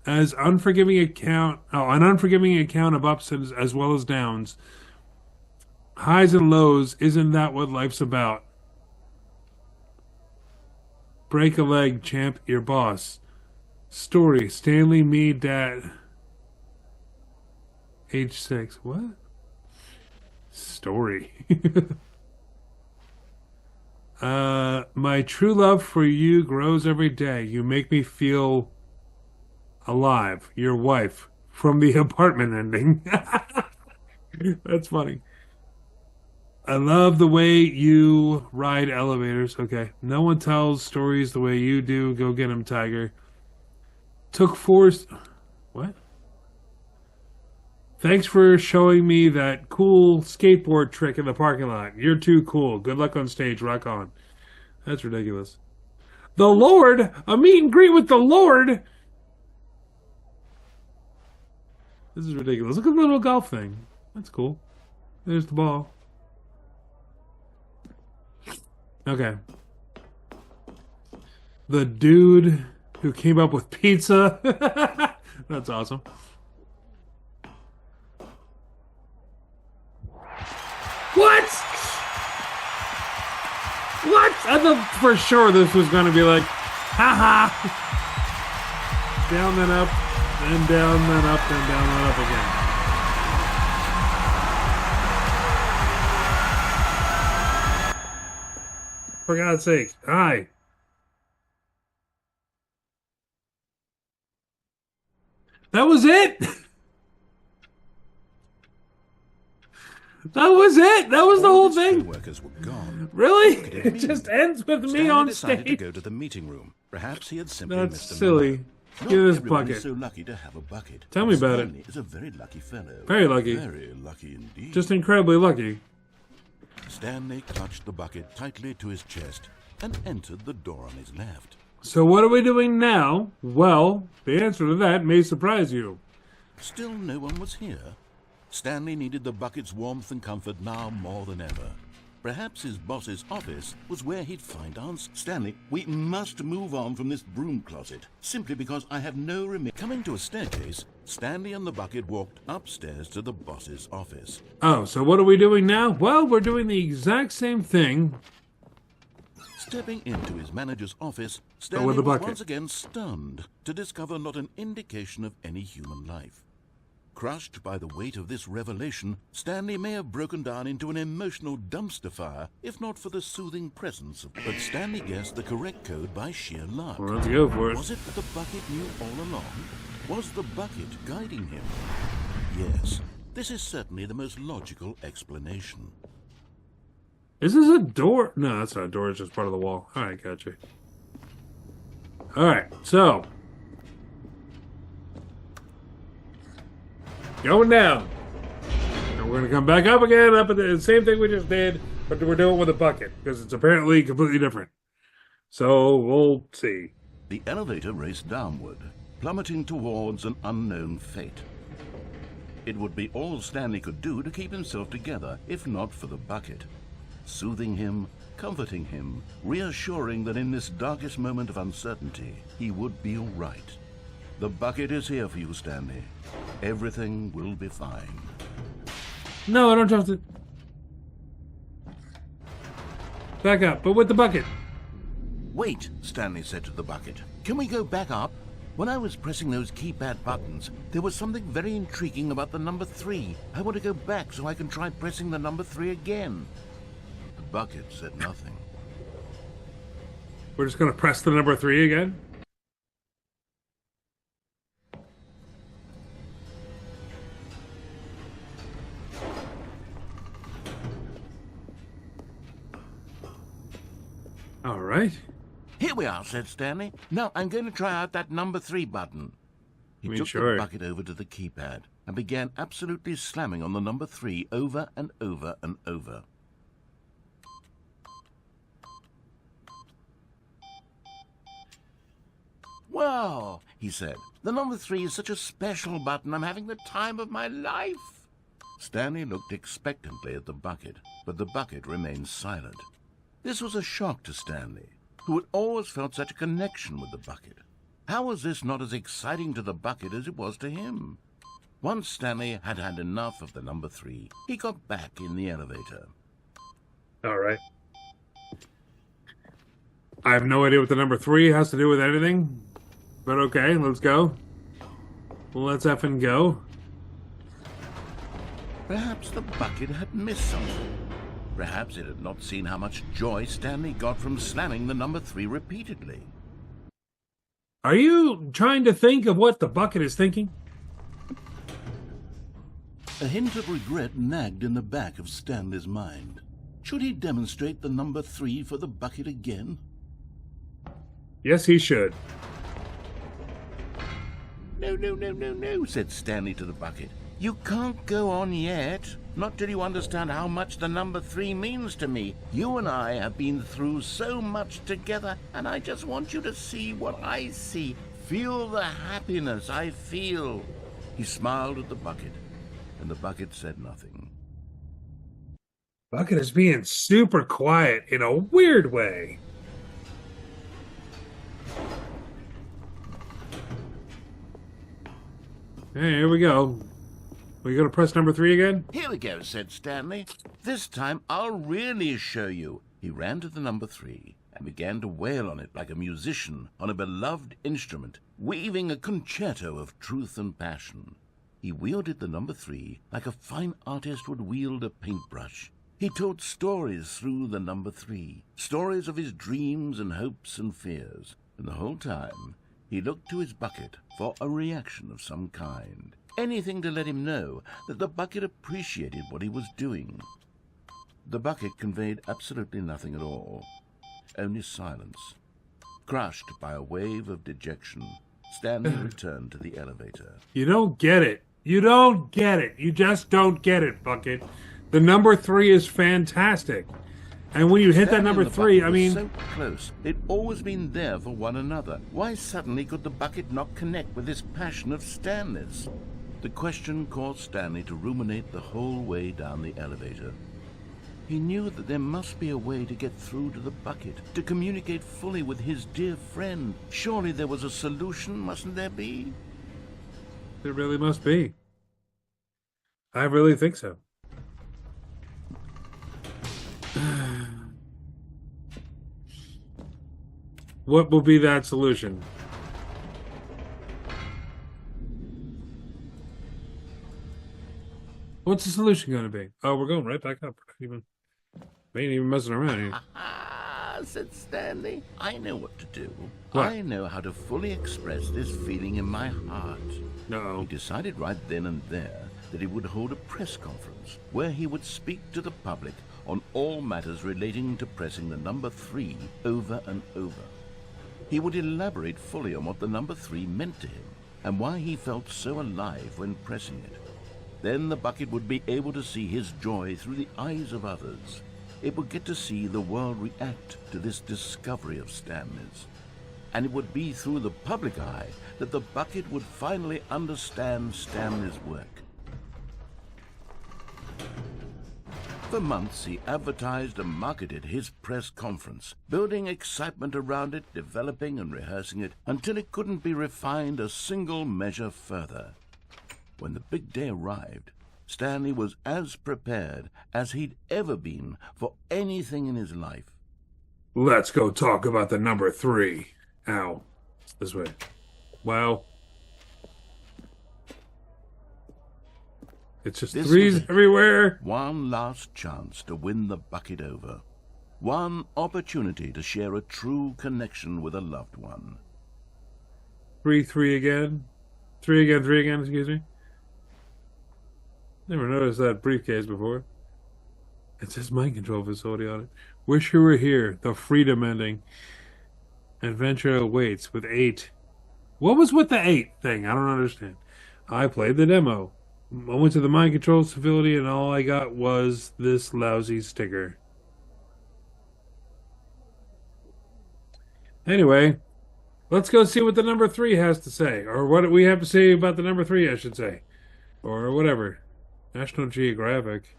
Speaker 1: unforgiving account. Oh, an unforgiving account of ups as well as downs. Highs and lows. Isn't that what life's about? Break a leg, champ. Your boss. Story. Stanley, me, dad. Age 6. What? Story. My true love for you grows every day. You make me feel alive. Your wife. From the apartment ending. That's funny. I love the way you ride elevators. Okay. No one tells stories the way you do. Go get him, Tiger. Took force. What? Thanks for showing me that cool skateboard trick in the parking lot. You're too cool. Good luck on stage. Rock on. That's ridiculous. The Lord? A meet and greet with the Lord? This is ridiculous. Look at the little golf thing. That's cool. There's the ball. Okay. The dude who came up with pizza. That's awesome. What? What? I thought for sure this was going to be like, haha. Down, then up, then down, then up, then down, then up again. For God's sake. Hi. That was it? That was it? That was the whole thing?
Speaker 2: Workers were gone.
Speaker 1: Really? It just ends with me
Speaker 2: Stanley
Speaker 1: on
Speaker 2: decided
Speaker 1: stage.
Speaker 2: to go to the meeting room. Perhaps he had simply
Speaker 1: That's
Speaker 2: missed a
Speaker 1: silly.
Speaker 2: moment. Not
Speaker 1: Give this
Speaker 2: everyone
Speaker 1: bucket.
Speaker 2: is so lucky to have a bucket.
Speaker 1: Tell me about
Speaker 2: Stanley is a very lucky fellow.
Speaker 1: Very lucky.
Speaker 2: Very lucky indeed.
Speaker 1: Just incredibly lucky.
Speaker 2: Stanley clutched the bucket tightly to his chest and entered the door on his left.
Speaker 1: So what are we doing now? Well, the answer to that may surprise you.
Speaker 2: Still no one was here. Stanley needed the bucket's warmth and comfort now more than ever. Perhaps his boss's office was where he'd find answers. Stanley, we must move on from this broom closet, simply because I have no Coming to a staircase, Stanley and the bucket walked upstairs to the boss's office.
Speaker 1: Oh, so what are we doing now? Well, we're doing the exact same thing.
Speaker 2: Stepping into his manager's office,
Speaker 1: with
Speaker 2: Stanley
Speaker 1: the
Speaker 2: was
Speaker 1: bucket.
Speaker 2: once again stunned to discover not an indication of any human life. Crushed by the weight of this revelation, Stanley may have broken down into an emotional dumpster fire, if not for the soothing presence of... But Stanley guessed the correct code by sheer luck.
Speaker 1: Well, let's go for it.
Speaker 2: Was it that the bucket knew all along? Was the bucket guiding him? Yes, this is certainly the most logical explanation.
Speaker 1: Is this a door? No, that's not a door. It's just part of the wall. All right, gotcha. All right, so... going down. And we're going to come back up again, up at the same thing we just did, but we're doing it with a bucket, because it's apparently completely different. So, we'll see.
Speaker 2: The elevator raced downward, plummeting towards an unknown fate. It would be all Stanley could do to keep himself together, if not for the bucket. Soothing him, comforting him, reassuring that in this darkest moment of uncertainty, he would be all right. The bucket is here for you, Stanley. Everything will be fine.
Speaker 1: No, I don't trust it. Back up, but with the bucket.
Speaker 2: Wait, Stanley said to the bucket. Can we go back up? When I was pressing those keypad buttons, there was something very intriguing about the number 3. I want to go back so I can try pressing the number 3 again. The bucket said nothing.
Speaker 1: We're just going to press the number 3 again? All right.
Speaker 2: Here we are, said Stanley. Now I'm going to try out that number 3 button. He took the bucket over to the keypad and began absolutely slamming on the number 3 over and over and over.
Speaker 3: Well, he said, the number 3 is such a special button. I'm having the time of my life. Stanley looked expectantly at the bucket, but the bucket remained silent. This was a shock to Stanley, who had always felt such a connection with the bucket. How was this not as exciting to the bucket as it was to him? Once Stanley had had enough of the number 3, he got back in the elevator.
Speaker 1: All right. I have no idea what the number 3 has to do with anything, but okay, let's go. Let's effing go.
Speaker 3: Perhaps the bucket had missed something. Perhaps it had not seen how much joy Stanley got from slamming the number 3 repeatedly.
Speaker 1: Are you trying to think of what the bucket is thinking?
Speaker 3: A hint of regret nagged in the back of Stanley's mind. Should he demonstrate the number 3 for the bucket again?
Speaker 1: Yes, he should.
Speaker 3: No, said Stanley to the bucket. You can't go on yet. Not till you understand how much the number 3 means to me. You and I have been through so much together, and I just want you to see what I see. Feel the happiness I feel. He smiled at the bucket, and the bucket said nothing.
Speaker 1: Bucket is being super quiet in a weird way. Hey, here we go. We gonna press number 3 again?
Speaker 3: Here we go, said Stanley. This time I'll really show you. He ran to the number 3 and began to wail on it like a musician on a beloved instrument, weaving a concerto of truth and passion. He wielded the number 3 like a fine artist would wield a paintbrush. He told stories through the number 3, stories of his dreams and hopes and fears, and the whole time he looked to his bucket for a reaction of some kind. Anything to let him know that the bucket appreciated what he was doing. The bucket conveyed absolutely nothing at all, only silence. Crushed by a wave of dejection, Stanley returned to the elevator.
Speaker 1: You don't get it. You don't get it. You just don't get it, Bucket. The number 3 is fantastic. And when you hit that number 3, I mean...
Speaker 3: so close. They'd always been there for one another. Why suddenly could the bucket not connect with this passion of Stanley's? The question caused Stanley to ruminate the whole way down the elevator. He knew that there must be a way to get through to the bucket, to communicate fully with his dear friend. Surely there was a solution, mustn't there be?
Speaker 1: There really must be. I really think so. What will be that solution? What's the solution going to be? Oh, we're going right back up. We ain't even messing around here.
Speaker 3: Said Stanley. I know what to do.
Speaker 1: What?
Speaker 3: I know how to fully express this feeling in my heart.
Speaker 1: No.
Speaker 3: He decided right then and there that he would hold a press conference where he would speak to the public on all matters relating to pressing the number 3 over and over. He would elaborate fully on what the number 3 meant to him and why he felt so alive when pressing it. Then the bucket would be able to see his joy through the eyes of others. It would get to see the world react to this discovery of Stanley's. And it would be through the public eye that the bucket would finally understand Stanley's work. For months he advertised and marketed his press conference, building excitement around it, developing and rehearsing it, until it couldn't be refined a single measure further. When the big day arrived, Stanley was as prepared as he'd ever been for anything in his life.
Speaker 1: Let's go talk about the number 3. Ow. This way. Wow. It's just
Speaker 3: This
Speaker 1: 3s
Speaker 3: was it.
Speaker 1: everywhere.
Speaker 3: One last chance to win the bucket over. One opportunity to share a true connection with a loved one.
Speaker 1: 3 again. 3 again, excuse me. Never noticed that briefcase before. It says mind control facility on it. Wish you were here. The freedom ending. Adventure awaits with 8. What was with the 8 thing? I don't understand. I played the demo. I went to the mind control facility and all I got was this lousy sticker. Anyway, Let's go see what the number 3 has to say, or what we have to say about the number 3, I should say, or whatever. National Geographic.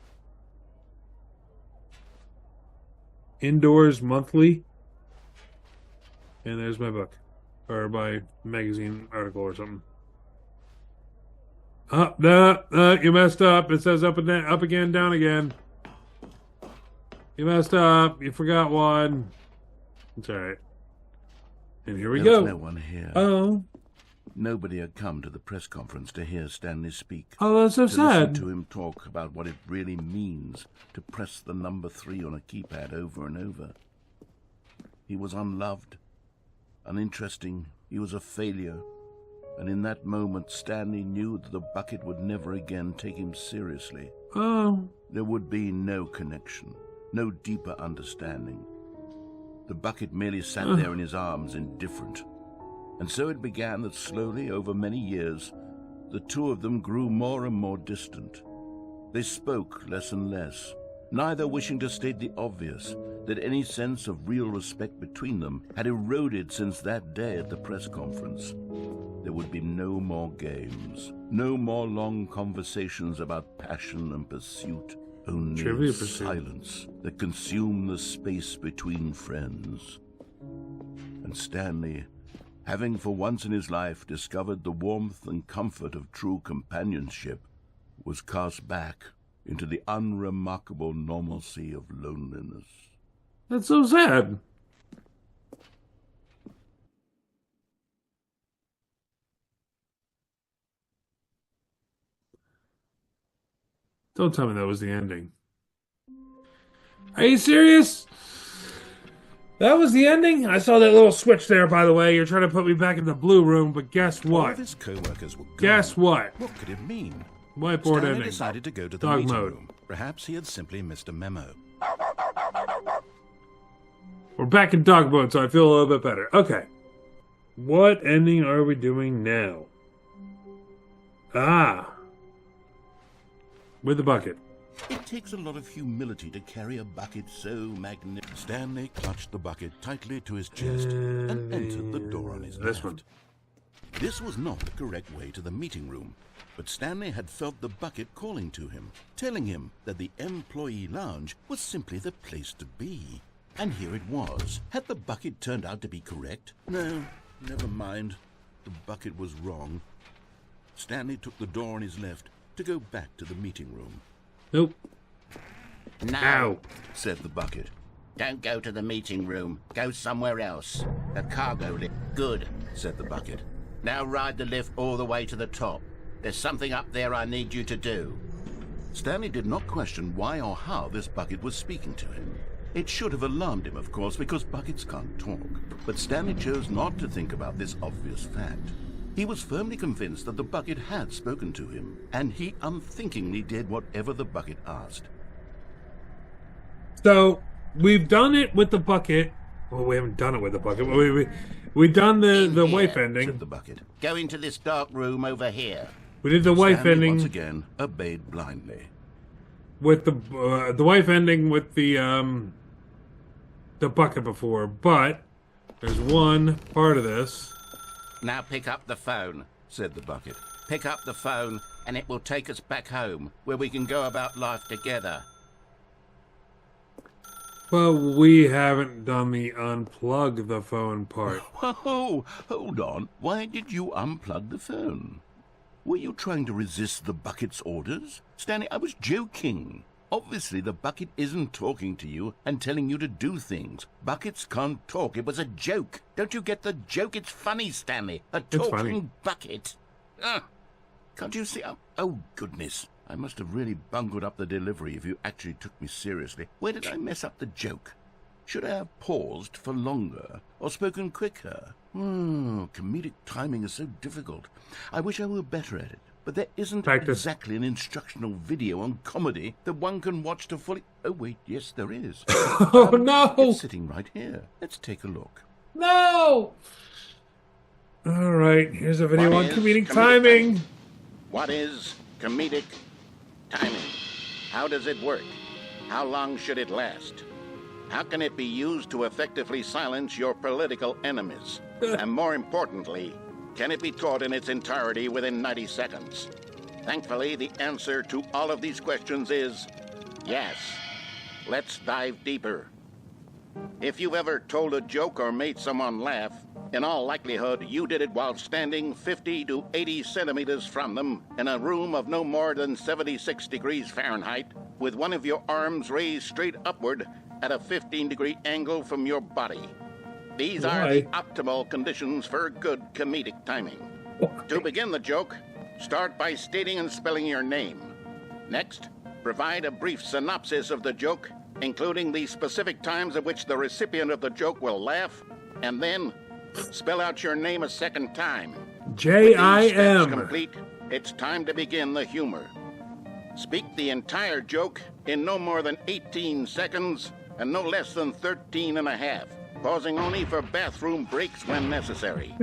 Speaker 1: Indoors Monthly. And there's my book, or my magazine article or something. No, you messed up. It says up and down, up again, down again. You messed up. You forgot one. It's all right. And here we
Speaker 3: There
Speaker 1: go.
Speaker 3: was no one here.
Speaker 1: Oh.
Speaker 3: Nobody had come to the press conference to hear Stanley speak.
Speaker 1: Oh, that's so
Speaker 3: to
Speaker 1: sad.
Speaker 3: listen to him talk about what it really means to press the number 3 on a keypad over and over. He was unloved, uninteresting. He was a failure. And in that moment, Stanley knew that the bucket would never again take him seriously.
Speaker 1: Oh.
Speaker 3: There would be no connection, no deeper understanding. The bucket merely sat there in his arms, indifferent. And so it began that slowly, over many years, the two of them grew more and more distant. They spoke less and less, neither wishing to state the obvious, that any sense of real respect between them had eroded since that day at the press conference. There would be no more games, no more long conversations about passion and pursuit, only
Speaker 1: Trivia pursuit.
Speaker 3: silence that consumed the space between friends. And Stanley, having for once in his life discovered the warmth and comfort of true companionship, was cast back into the unremarkable normalcy of loneliness.
Speaker 1: That's so sad. Don't tell me that was the ending. Are you serious? That was the ending? I saw that little switch there, by the way. You're trying to put me back in the blue room, but guess
Speaker 2: All
Speaker 1: what?
Speaker 2: of his co-workers were gone.
Speaker 1: Guess what?
Speaker 2: What could it mean?
Speaker 1: Whiteboard
Speaker 2: Stanley
Speaker 1: ending.
Speaker 2: decided to go to the
Speaker 1: Dog
Speaker 2: meeting
Speaker 1: mode.
Speaker 2: room. Perhaps he had simply missed a memo.
Speaker 1: We're back in dog mode, so I feel a little bit better. Okay. What ending are we doing now? Ah. With the bucket.
Speaker 3: It takes a lot of humility to carry a bucket so magnificent.
Speaker 2: Stanley clutched the bucket tightly to his chest and entered the door on his
Speaker 1: This
Speaker 2: left.
Speaker 1: one.
Speaker 2: This was not the correct way to the meeting room, but Stanley had felt the bucket calling to him, telling him that the employee lounge was simply the place to be. And here it was. Had the bucket turned out to be correct? No, never mind. The bucket was wrong. Stanley took the door on his left to go back to the meeting room.
Speaker 1: Nope.
Speaker 3: No,
Speaker 1: Ow.
Speaker 3: said the bucket.
Speaker 5: Don't go to the meeting room. Go somewhere else. The cargo lift. Good,
Speaker 3: Said the bucket.
Speaker 5: now ride the lift all the way to the top. There's something up there I need you to do.
Speaker 3: Stanley did not question why or how this bucket was speaking to him. It should have alarmed him, of course, because buckets can't talk. But Stanley chose not to think about this obvious fact. He was firmly convinced that the bucket had spoken to him, and he unthinkingly did whatever the bucket asked.
Speaker 1: So, we've done it with the bucket. Well, we haven't done it with the bucket. We've done the
Speaker 5: In here,
Speaker 1: wife
Speaker 3: Said
Speaker 1: ending.
Speaker 3: the bucket.
Speaker 5: Go into this dark room over here.
Speaker 1: We did the wife
Speaker 3: Stanley
Speaker 1: ending
Speaker 3: once again obeyed blindly.
Speaker 1: with the wife ending with the bucket before, but there's one part of this.
Speaker 5: Now pick up the phone.
Speaker 3: Said the bucket.
Speaker 5: Pick up the phone, and it will take us back home, where we can go about life together.
Speaker 1: Well, we haven't done the unplug the phone part.
Speaker 3: Whoa, hold on. Why did you unplug the phone? Were you trying to resist the bucket's orders? Stanley, I was joking. Obviously, the bucket isn't talking to you and telling you to do things. Buckets can't talk.
Speaker 5: It was a joke. Don't you get the joke? It's funny, Stanley. A
Speaker 1: It's funny.
Speaker 5: talking bucket.
Speaker 3: Can't you see? Oh, goodness. I must have really bungled up the delivery if you actually took me seriously. Where did I mess up the joke? Should I have paused for longer or spoken quicker? Comedic timing is so difficult. I wish I were better at it. But there isn't
Speaker 1: Practice.
Speaker 3: exactly an instructional video on comedy that one can watch to fully... Oh, wait, yes, there is.
Speaker 1: Oh, no!
Speaker 3: It's sitting right here. Let's take a look.
Speaker 1: No! All right, here's a video
Speaker 5: What
Speaker 1: on
Speaker 5: is
Speaker 1: comedic
Speaker 5: comedic
Speaker 1: timing.
Speaker 5: What is comedic timing? How does it work? How long should it last?
Speaker 3: How can it be used to effectively silence your political enemies? And more importantly, can it be taught in its entirety within 90 seconds? Thankfully, the answer to all of these questions is yes. Let's dive deeper. If you've ever told a joke or made someone laugh, in all likelihood, you did it while standing 50 to 80 centimeters from them in a room of no more than 76 degrees Fahrenheit, with one of your arms raised straight upward at a 15-degree angle from your body. These are the optimal conditions for good comedic timing. To begin the joke, start by stating and spelling your name. Next, provide a brief synopsis of the joke, including the specific times at which the recipient of the joke will laugh, and then spell out your name a second time.
Speaker 1: J-I-M.
Speaker 3: With these steps complete, it's time to begin the humor. Speak the entire joke in no more than 18 seconds and no less than 13 and a half, pausing only for bathroom breaks when necessary.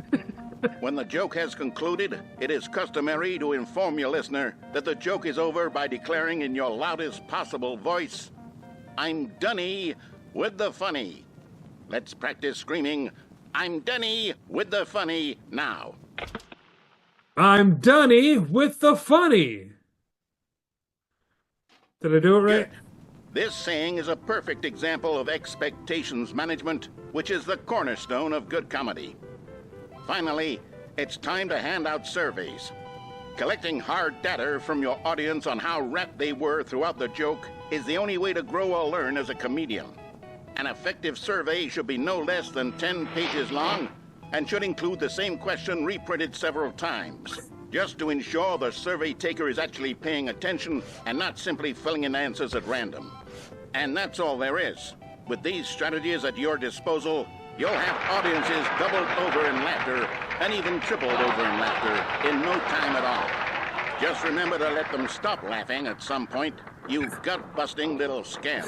Speaker 3: When the joke has concluded, it is customary to inform your listener that the joke is over by declaring in your loudest possible voice, "I'm Dunny with the funny." Let's practice screaming, "I'm Dunny with the funny" now.
Speaker 1: I'm Dunny with the funny. Did I do it right?
Speaker 3: Good. This saying is a perfect example of expectations management, which is the cornerstone of good comedy. Finally, it's time to hand out surveys. Collecting hard data from your audience on how rapt they were throughout the joke is the only way to grow or learn as a comedian. An effective survey should be no less than 10 pages long and should include the same question reprinted several times, just to ensure the survey taker is actually paying attention and not simply filling in answers at random. And that's all there is. With these strategies at your disposal, you'll have audiences doubled over in laughter and even tripled over in laughter in no time at all. Just remember to let them stop laughing at some point, you gut-busting little scamp.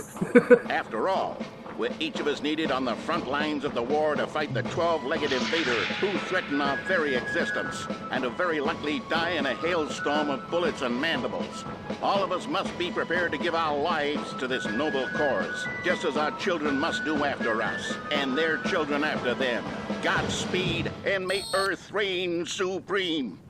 Speaker 3: After all, we're each of us needed on the front lines of the war to fight the 12-legged invader who threaten our very existence and who very likely die in a hailstorm of bullets and mandibles. All of us must be prepared to give our lives to this noble cause, just as our children must do after us, and their children after them. Godspeed, and may Earth reign supreme.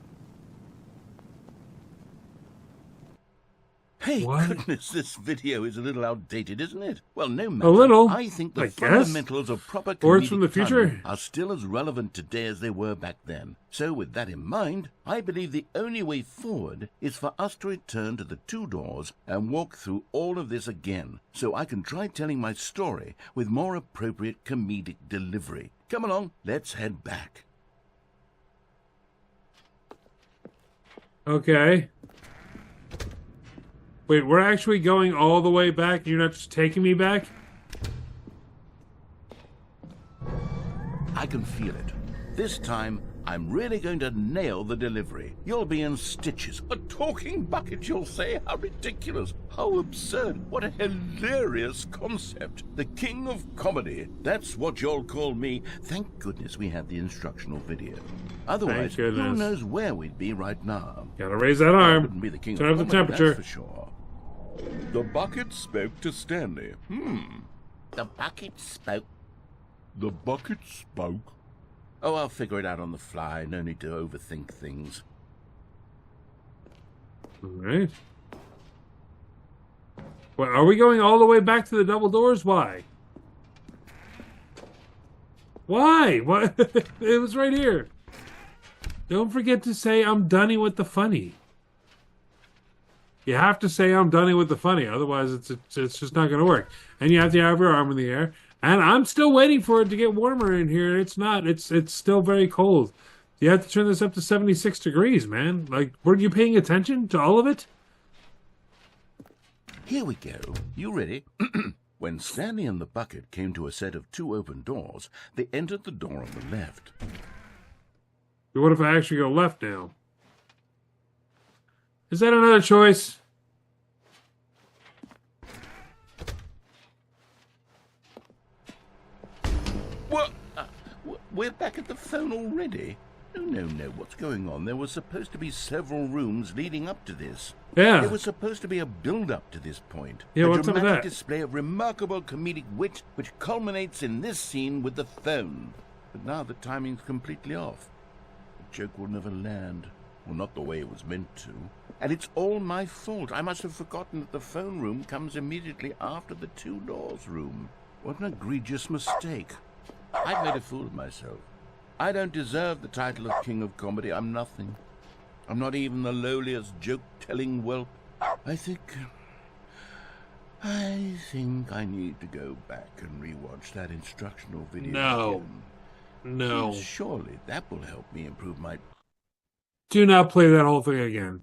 Speaker 2: Hey,
Speaker 1: What?
Speaker 2: goodness, this video is a little outdated, isn't it? Well, no matter.
Speaker 1: A little,
Speaker 2: I think the
Speaker 1: I guess.
Speaker 2: fundamentals of proper
Speaker 1: Or it's from the
Speaker 2: comedic
Speaker 1: future.
Speaker 2: timing are still as relevant today as they were back then. So with that in mind, I believe the only way forward is for us to return to the two doors and walk through all of this again, so I can try telling my story with more appropriate comedic delivery. Come along, let's head back.
Speaker 1: Okay. Wait, we're actually going all the way back? You're not just taking me back?
Speaker 2: I can feel it. This time, I'm really going to nail the delivery. You'll be in stitches. A talking bucket, you'll say? How ridiculous. How absurd. What a hilarious concept. The king of comedy. That's what you'll call me. Thank goodness we had the instructional video. Otherwise, who
Speaker 1: goodness.
Speaker 2: knows where we'd be right now.
Speaker 1: Gotta raise that
Speaker 2: I
Speaker 1: arm.
Speaker 2: wouldn't be the king
Speaker 1: Turn
Speaker 2: of
Speaker 1: up the
Speaker 2: comedy,
Speaker 1: temperature.
Speaker 2: that's for sure. The bucket spoke to Stanley.
Speaker 5: The bucket spoke.
Speaker 2: The bucket spoke. Oh, I'll figure it out on the fly. No need to overthink things.
Speaker 1: All right. Well, are we going all the way back to the double doors? Why? Why? What? It was right here. Don't forget to say I'm Dunny with the funny. You have to say I'm Dunny with the funny, otherwise it's just not going to work. And you have to have your arm in the air. And I'm still waiting for it to get warmer in here. It's not. It's still very cold. You have to turn this up to 76 degrees, man. Like, were you paying attention to all of it?
Speaker 2: Here we go. You ready? When Stanley and the bucket came to a set of two open doors, they entered the door on the left.
Speaker 1: What if I actually go left now? Is that another choice?
Speaker 2: What? We're back at the phone already? No,
Speaker 3: No. What's going on? There was supposed to be several rooms leading up to this.
Speaker 1: Yeah.
Speaker 3: There was supposed to be a build-up to this point.
Speaker 1: Yeah,
Speaker 3: a
Speaker 1: what's up with
Speaker 3: dramatic
Speaker 1: that?
Speaker 3: display of remarkable comedic wit, which culminates in this scene with the phone. But now the timing's completely off. The joke will never land. Well, not the way it was meant to. And it's all my fault. I must have forgotten that the phone room comes immediately after the two doors room. What an egregious mistake. I've made a fool of myself. I don't deserve the title of King of Comedy. I'm nothing. I'm not even the lowliest joke-telling whelp. I think I need to go back and rewatch that instructional video.
Speaker 1: No.
Speaker 3: again.
Speaker 1: No.
Speaker 3: Surely that will help me improve my...
Speaker 1: Do not play that whole thing again.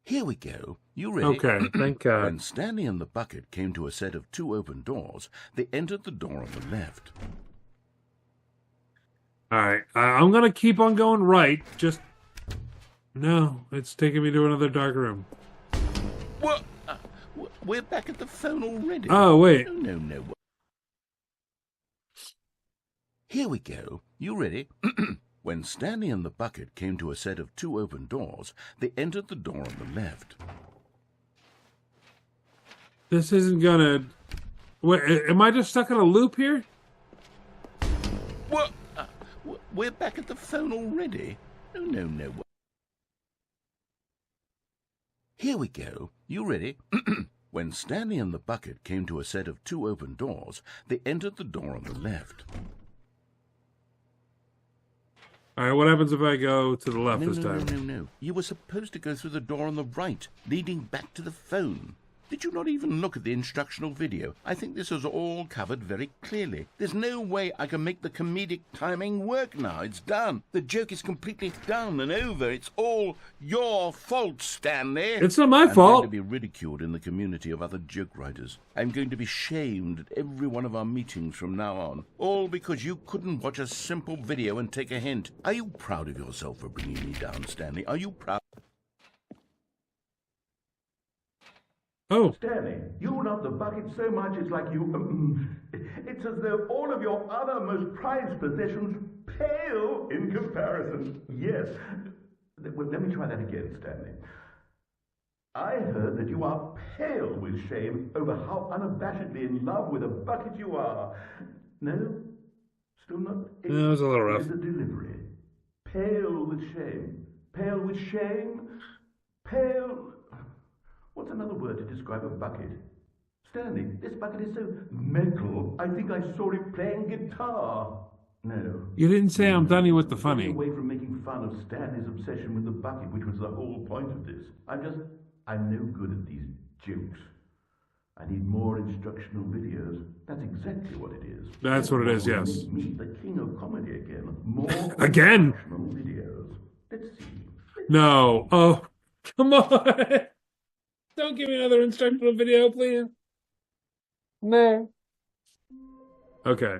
Speaker 3: Here we go. You ready?
Speaker 1: Okay, thank God.
Speaker 3: When Stanley and the bucket came to a set of two open doors, they entered the door on the left.
Speaker 1: Alright, I'm gonna keep on going right. Just... No, it's taking me to another dark room.
Speaker 3: What? We're back at the phone already.
Speaker 1: Oh, wait.
Speaker 3: No. Here we go. You ready? When Stanley and the bucket came to a set of two open doors, they entered the door on the left.
Speaker 1: This isn't gonna... Wait, am I just stuck in a loop here?
Speaker 3: What? We're back at the phone already? No. Here we go. You ready? When Stanley and the bucket came to a set of two open doors, they entered the door on the left.
Speaker 1: Alright, what happens if I go to the left this time?
Speaker 3: No. You were supposed to go through the door on the right, leading back to the phone. Did you not even look at the instructional video? I think this is all covered very clearly. There's no way I can make the comedic timing work now. It's done. The joke is completely done and over. It's all your fault, Stanley.
Speaker 1: It's not my
Speaker 3: I'm
Speaker 1: fault.
Speaker 3: going to be ridiculed in the community of other joke writers. I'm going to be shamed at every one of our meetings from now on. All because you couldn't watch a simple video and take a hint. Are you proud of yourself for bringing me down, Stanley? Are you proud?
Speaker 1: Oh,
Speaker 6: Stanley, you love the bucket so much it's like you... it's as though all of your other most prized possessions pale in comparison. Yes. Well, let me try that again, Stanley. I heard that you are pale with shame over how unabashedly in love with a bucket you are. No? Still not?
Speaker 1: No, it was a little rough.
Speaker 6: It's the delivery. Pale with shame. Pale with shame. Pale... What's another word to describe a bucket? Stanley, this bucket is so metal, I think I saw it playing guitar. No.
Speaker 1: you didn't say I'm done with the
Speaker 6: Stay
Speaker 1: funny.
Speaker 6: away from making fun of Stanley's obsession with the bucket, which was the whole point of this. I'm no good at these jokes. I need more instructional videos. That's exactly what it is.
Speaker 1: That's what it is,
Speaker 6: Will
Speaker 1: yes.
Speaker 6: Make me the king of comedy again. More
Speaker 1: Again?
Speaker 6: instructional videos. Let's see.
Speaker 1: No. Oh, come on. Don't give me another instructional video, please. No. Okay.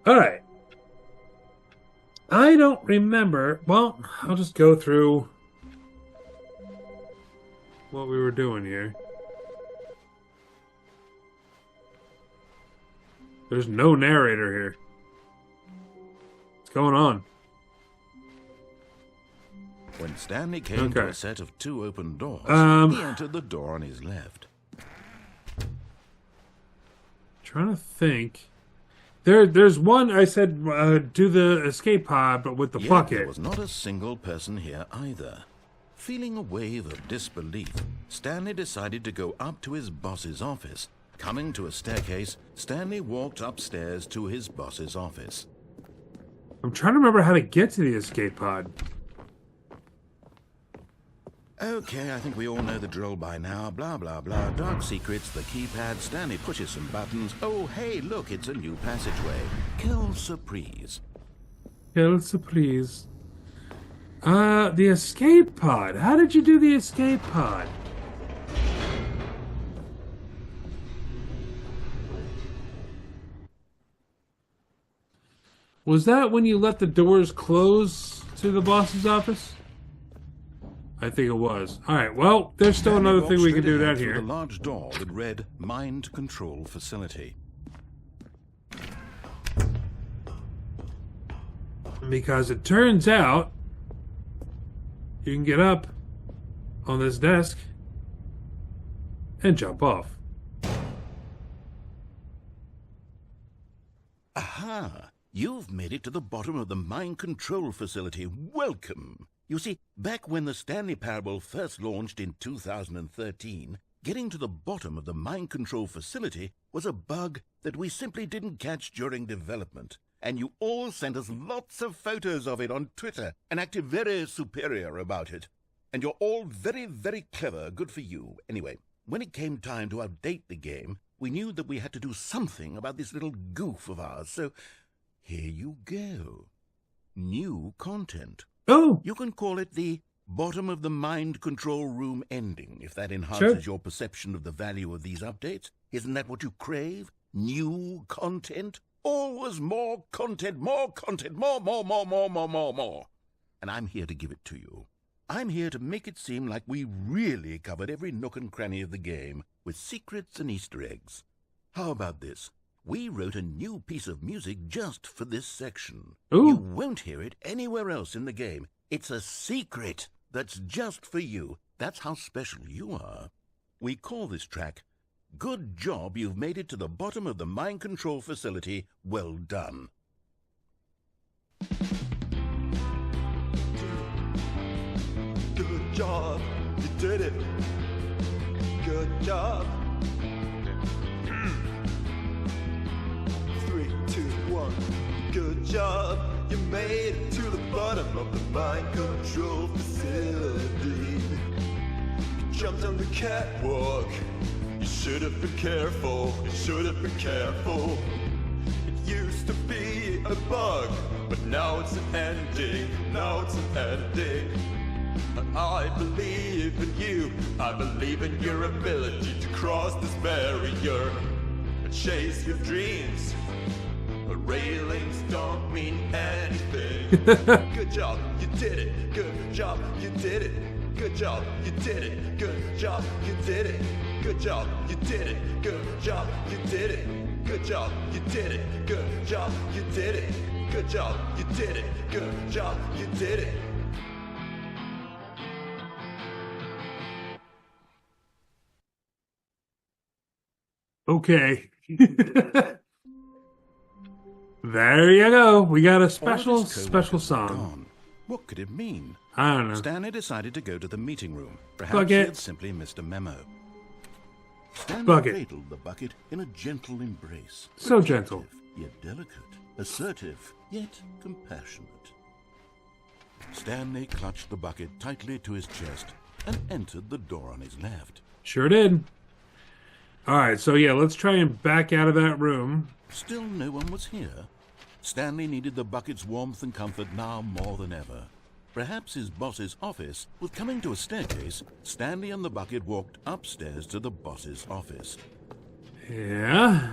Speaker 1: Alright. I don't remember. Well, I'll just go through what we were doing here. There's no narrator here. What's going on?
Speaker 2: When Stanley came to
Speaker 1: Okay.
Speaker 2: a set of two open doors, he entered the door on his left.
Speaker 1: Trying to think. There's one I said do the escape pod, but with the
Speaker 2: Yet
Speaker 1: bucket.
Speaker 2: there was not a single person here either. Feeling a wave of disbelief, Stanley decided to go up to his boss's office. Coming to a staircase, Stanley walked upstairs to his boss's office.
Speaker 1: I'm trying to remember how to get to the escape pod.
Speaker 2: Okay, I think we all know the drill by now. Blah, blah, blah. Dark secrets, the keypad. Stanley pushes some buttons. Oh, hey, look, it's a new passageway. Quelle surprise.
Speaker 1: Quelle surprise. The escape pod. How did you do the escape pod? Was that when you let the doors close to the boss's office? I think it was. Alright, well, there's still
Speaker 2: Stanley
Speaker 1: another
Speaker 2: walked
Speaker 1: thing we can
Speaker 2: straight
Speaker 1: do
Speaker 2: ahead
Speaker 1: down
Speaker 2: through
Speaker 1: here.
Speaker 2: the large door that read Mind Control Facility.
Speaker 1: Because it turns out you can get up on this desk and jump off.
Speaker 2: Aha! You've made it to the bottom of the mind control facility. Welcome! You see, back when the Stanley Parable first launched in 2013, getting to the bottom of the mind control facility was a bug that we simply didn't catch during development. And you all sent us lots of photos of it on Twitter and acted very superior about it. And you're all very, very clever. Good for you. Anyway, when it came time to update the game, we knew that we had to do something about this little goof of ours. So here you go. New content.
Speaker 1: Oh!
Speaker 2: You can call it the bottom of the mind control room ending, if that enhances your perception of the value of these updates. Isn't that what you crave? New content? Always more content, more content, more. And I'm here to give it to you. I'm here to make it seem like we really covered every nook and cranny of the game, with secrets and Easter eggs. How about this? We wrote a new piece of music just for this section.
Speaker 1: Ooh.
Speaker 2: You won't hear it anywhere else in the game. It's a secret that's just for you. That's how special you are. We call this track, Good Job You've Made It to the Bottom of the Mind Control Facility. Well done.
Speaker 4: Good job, you did it. Good job. 3, 2, 1. Good job, you made it to the bottom of the mind control facility. You jumped on the catwalk. You should have been careful. You should have been careful. It used to be a bug, but now it's an ending. Now it's an ending. I believe in you. I believe in your ability to cross this barrier and chase your dreams. But railings don't mean anything. Good job, you did it. Good job, you did it. Good job, you did it. Good job, you did it. Good job, you did it. Good job, you did it. Good job, you did it. Good job, you did it. Good job, you did it. Good job, you did it.
Speaker 1: Okay. There you go. We got a special song.
Speaker 2: Gone. What could it mean?
Speaker 1: I don't know.
Speaker 2: Stanley decided to go to the meeting room. Perhaps
Speaker 1: Bucket.
Speaker 2: he had simply missed a memo. Stanley
Speaker 1: Bucket.
Speaker 2: cradled the bucket in a gentle embrace.
Speaker 1: So gentle.
Speaker 2: Protective, yet delicate. Assertive, yet compassionate. Stanley clutched the bucket tightly to his chest and entered the door on his left.
Speaker 1: Sure did. All right, so yeah, let's try and back out of that room.
Speaker 2: Still no one was here. Stanley needed the bucket's warmth and comfort now more than ever. Perhaps his boss's office was coming to a staircase. Stanley and the bucket walked upstairs to the boss's office.
Speaker 1: Yeah.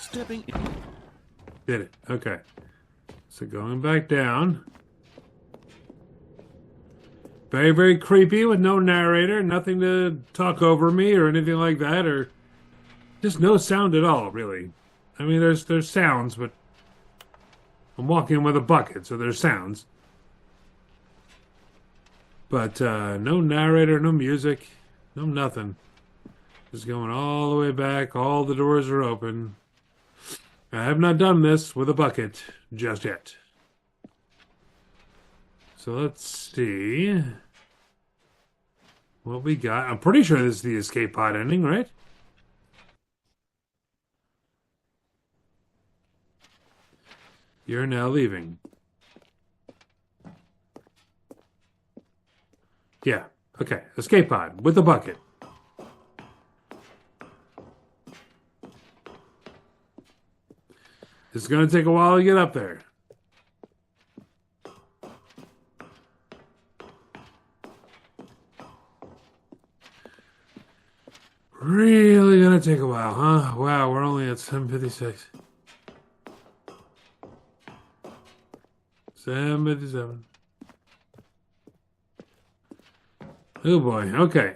Speaker 2: Stepping in.
Speaker 1: Did it. Okay. So going back down. Very, very creepy with no narrator, nothing to talk over me or anything like that, or just no sound at all, really. I mean, there's sounds, but I'm walking with a bucket, so there's sounds. But no narrator, no music, no nothing. Just going all the way back, all the doors are open. I have not done this with a bucket just yet. So let's see what we got. I'm pretty sure this is the escape pod ending, right? You're now leaving. Yeah, okay. Escape pod with the bucket. It's going to take a while to get up there. Really gonna take a while, huh? Wow, we're only at 7:56. 7:57. Oh boy. Okay.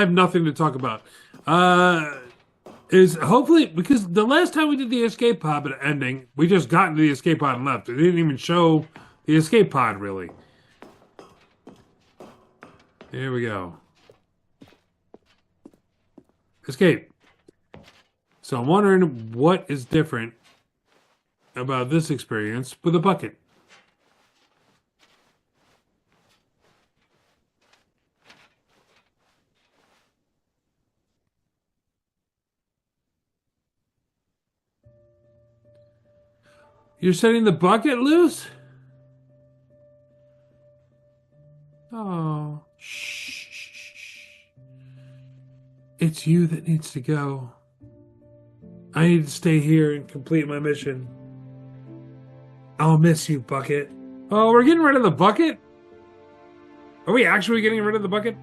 Speaker 1: have nothing to talk about. Is hopefully, because the last time we did the escape pod ending, we just got into the escape pod and left. It didn't even show the escape pod, really. Here we go. Escape. So I'm wondering what is different about this experience with a bucket. You're setting the bucket loose? Oh, shh. It's you that needs to go. I need to stay here and complete my mission. I'll miss you, bucket. Oh, we're getting rid of the bucket? Are we actually getting rid of the bucket?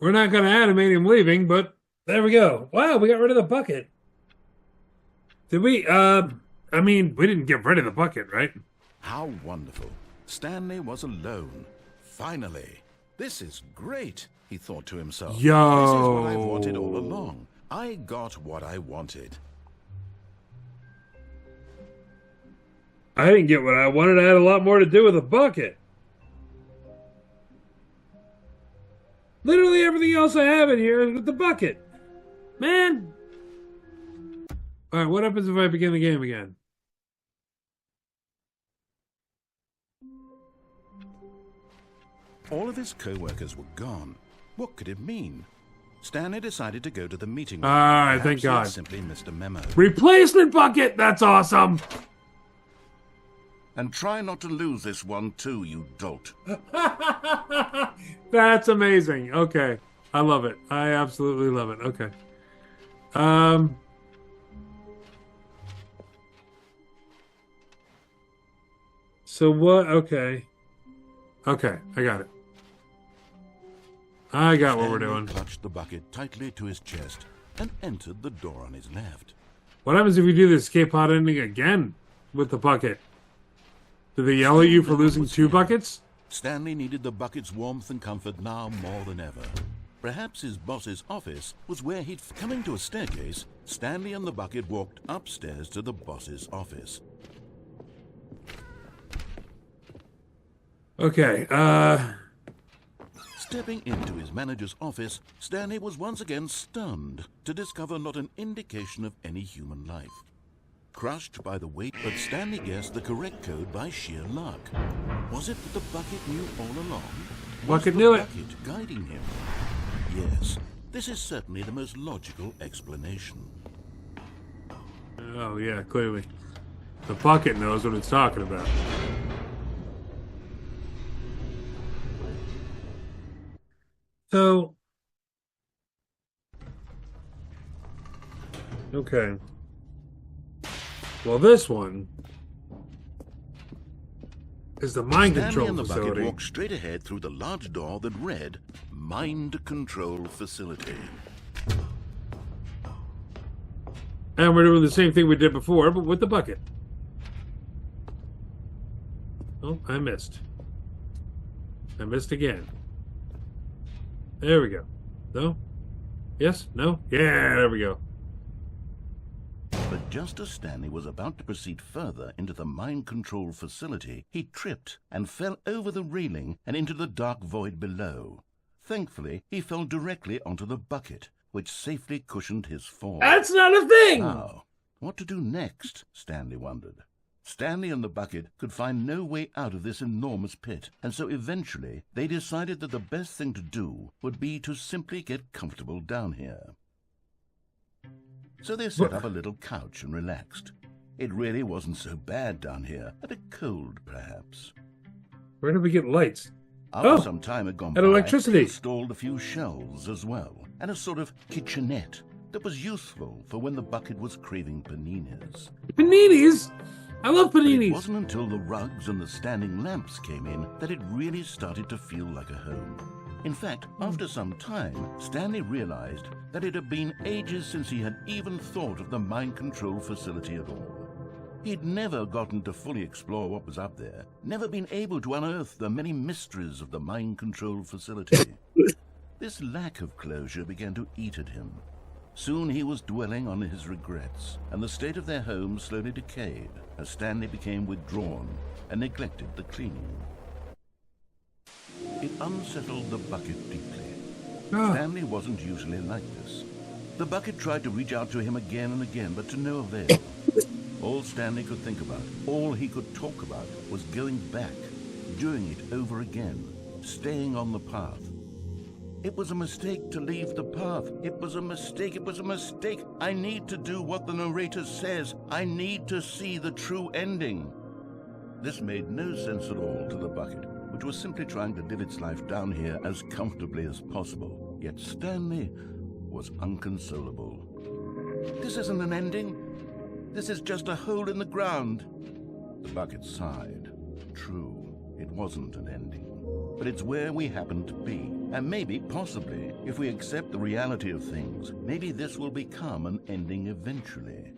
Speaker 1: We're not going to animate him leaving, but there we go. Wow, we got rid of the bucket. Did we? I mean, we didn't get rid of the bucket, right?
Speaker 2: How wonderful. Stanley was alone. Finally. This is great, he thought to himself.
Speaker 1: Yo.
Speaker 2: This is what I've wanted all along. I got what I wanted.
Speaker 1: I didn't get what I wanted. I had a lot more to do with the bucket. Literally everything else I have in here is with the bucket. Man. Alright, what happens if I begin the game again?
Speaker 2: All of his co-workers were gone. What could it mean? Stanley decided to go to the meeting room.
Speaker 1: Alright, thank
Speaker 2: Perhaps he had
Speaker 1: God.
Speaker 2: simply missed a memo.
Speaker 1: Replacement bucket! That's awesome!
Speaker 3: And try not to lose this one too, you dolt.
Speaker 1: That's amazing. Okay. I love it. I absolutely love it. Okay. So what? Okay. Okay, I got it. I got what we're
Speaker 2: Stanley
Speaker 1: doing.
Speaker 2: clutched the bucket tightly to his chest and entered the door on his left.
Speaker 1: What happens if we do the escape pod ending again with the bucket? Do they yell at you for losing 2 buckets?
Speaker 2: Stanley needed the bucket's warmth and comfort now more than ever. Perhaps his boss's office was where he'd... Coming to a staircase, Stanley and the bucket walked upstairs to the boss's office.
Speaker 1: Okay,
Speaker 2: Stepping into his manager's office, Stanley was once again stunned to discover not an indication of any human life. Crushed by the weight, but Stanley guessed the correct code by sheer luck. Was it that the bucket knew all along?
Speaker 1: Bucket
Speaker 2: Was
Speaker 1: knew
Speaker 2: the
Speaker 1: it.
Speaker 2: bucket guiding him? Yes, this is certainly the most logical explanation.
Speaker 1: Oh, yeah, clearly. The bucket knows what it's talking about. So... Okay. Well, this one is the mind
Speaker 2: Stanley
Speaker 1: control
Speaker 2: and the bucket
Speaker 1: facility.
Speaker 2: walked straight ahead through the large door that read, Mind Control Facility.
Speaker 1: And we're doing the same thing we did before, but with the bucket. Oh, I missed. I missed again. There we go. No? Yes? No? Yeah, there we go.
Speaker 2: But just as Stanley was about to proceed further into the mind control facility, he tripped and fell over the railing and into the dark void below. Thankfully, he fell directly onto the bucket, which safely cushioned his fall.
Speaker 1: That's not a thing!
Speaker 2: Now, what to do next? Stanley wondered. Stanley and the bucket could find no way out of this enormous pit, and so eventually they decided that the best thing to do would be to simply get comfortable down here. So they set up a little couch and relaxed. It really wasn't so bad down here, a bit cold perhaps.
Speaker 1: Where did we get lights?
Speaker 2: After some time had gone by,
Speaker 1: and electricity.
Speaker 2: they installed a few shelves as well, and a sort of kitchenette. that was useful for when the bucket was craving paninis.
Speaker 1: Paninis? I love
Speaker 2: But it
Speaker 1: paninis.
Speaker 2: wasn't until the rugs and the standing lamps came in that it really started to feel like a home. In fact, after some time, Stanley realized that it had been ages since he had even thought of the mind control facility at all. He'd never gotten to fully explore what was up there, never been able to unearth the many mysteries of the mind control facility. This lack of closure began to eat at him. Soon he was dwelling on his regrets, and the state of their home slowly decayed as Stanley became withdrawn and neglected the cleaning. It unsettled the bucket deeply. Stanley wasn't usually like this. The bucket tried to reach out to him again and again, but to no avail. All Stanley could think about, all he could talk about, was going back, doing it over again, staying on the path. It was a mistake to leave the path. It was a mistake. It was a mistake. I need to do what the narrator says. I need to see the true ending. This made no sense at all to the bucket, which was simply trying to live its life down here as comfortably as possible. Yet Stanley was unconsolable. This isn't an ending. This is just a hole in the ground. The bucket sighed. True, it wasn't an ending. But it's where we happen to be. And maybe, possibly, if we accept the reality of things, maybe this will become an ending eventually.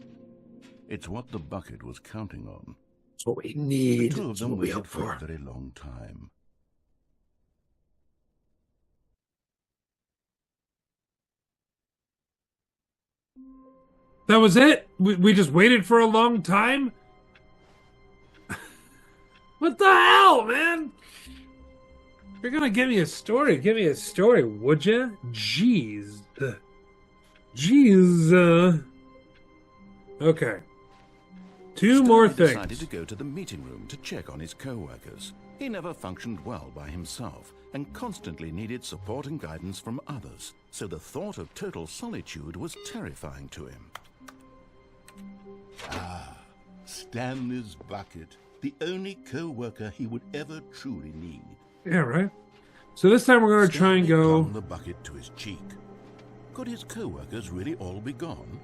Speaker 2: It's what the bucket was counting on.
Speaker 7: That's what we need.
Speaker 2: The two of
Speaker 7: That's
Speaker 2: them
Speaker 7: what we
Speaker 2: waited
Speaker 7: hope
Speaker 2: for
Speaker 7: for.
Speaker 2: a very long time.
Speaker 1: That was it? We just waited for a long time? What the hell, man? If you're gonna give me a story, give me a story, would ya? Jeez. Jeez. Okay. Two more
Speaker 2: Stanley
Speaker 1: things.
Speaker 2: decided to go to the meeting room to check on his co-workers. He never functioned well by himself and constantly needed support and guidance from others, so the thought of total solitude was terrifying to him. Stanley's bucket, the only co-worker he would ever truly need.
Speaker 1: Yeah, right? So this time we're gonna try and
Speaker 2: Stanley
Speaker 1: go...
Speaker 2: flung the bucket to his cheek. Could his co-workers really all be gone?